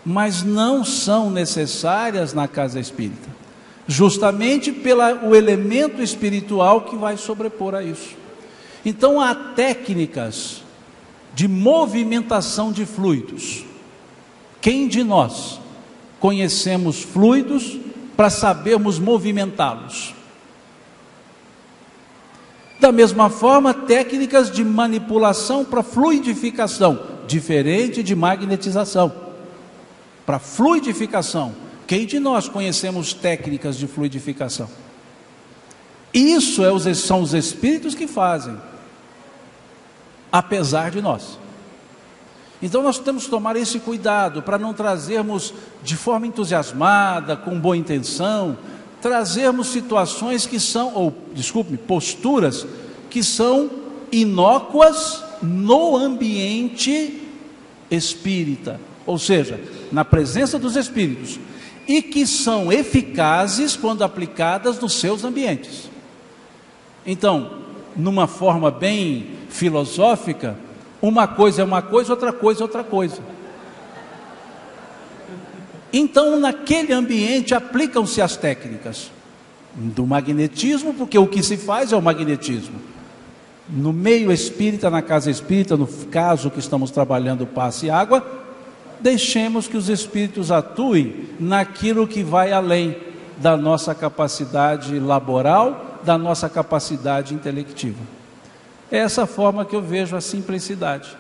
mas não são necessárias na casa espírita, justamente pelo elemento espiritual que vai sobrepor a isso. Então há técnicas de movimentação de fluidos. Quem de nós conhecemos fluidos para sabermos movimentá-los? Da mesma forma, técnicas de manipulação para fluidificação, diferente de magnetização. Para fluidificação, quem de nós conhecemos técnicas de fluidificação? Isso são os espíritos que fazem, apesar de nós. Então nós temos que tomar esse cuidado para não trazermos de forma entusiasmada, com boa intenção, trazermos situações que são, posturas que são inócuas no ambiente espírita, ou seja, na presença dos espíritos, e que são eficazes quando aplicadas nos seus ambientes. Então, numa forma bem filosófica, uma coisa é uma coisa, outra coisa é outra coisa. Então, naquele ambiente aplicam-se as técnicas do magnetismo, porque o que se faz é o magnetismo. No meio espírita, na casa espírita, no caso que estamos trabalhando passe e água, deixemos que os espíritos atuem naquilo que vai além da nossa capacidade laboral, da nossa capacidade intelectiva. É essa forma que eu vejo a simplicidade,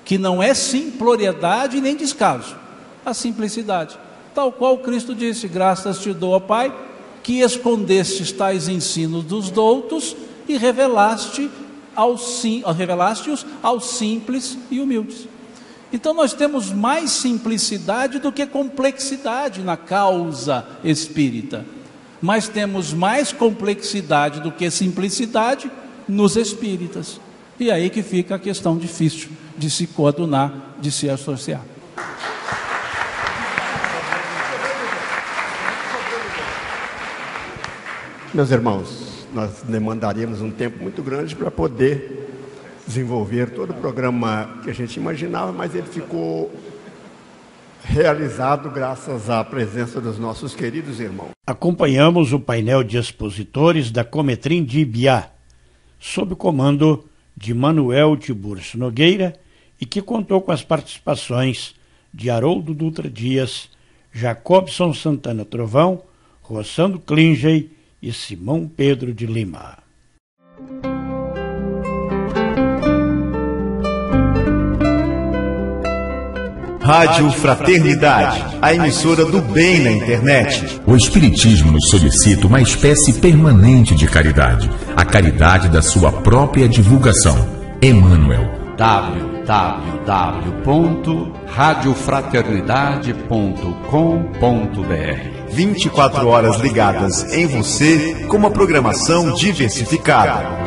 que não é simploriedade nem descaso, a simplicidade, tal qual Cristo disse: graças te dou, ó Pai, que escondestes tais ensinos dos doutos e revelaste-os aos simples e humildes. Então nós temos mais simplicidade do que complexidade na causa espírita, mas temos mais complexidade do que simplicidade nos espíritas. E aí que fica a questão difícil de se coadunar, de se associar. Meus irmãos, nós demandaríamos um tempo muito grande para poder desenvolver todo o programa que a gente imaginava, mas ele ficou realizado graças à presença dos nossos queridos irmãos. Acompanhamos o painel de expositores da Cometrim de Ibiá, sob o comando de Manuel Tiburcio Nogueira, e que contou com as participações de Haroldo Dutra Dias, Jacobson Santana Trovão, Rossando Klingey e Simão Pedro de Lima. Rádio Fraternidade, a emissora do bem na internet. O Espiritismo nos solicita uma espécie permanente de caridade, a caridade da sua própria divulgação. Emmanuel. www.radiofraternidade.com.br 24 horas ligadas em você com uma programação diversificada.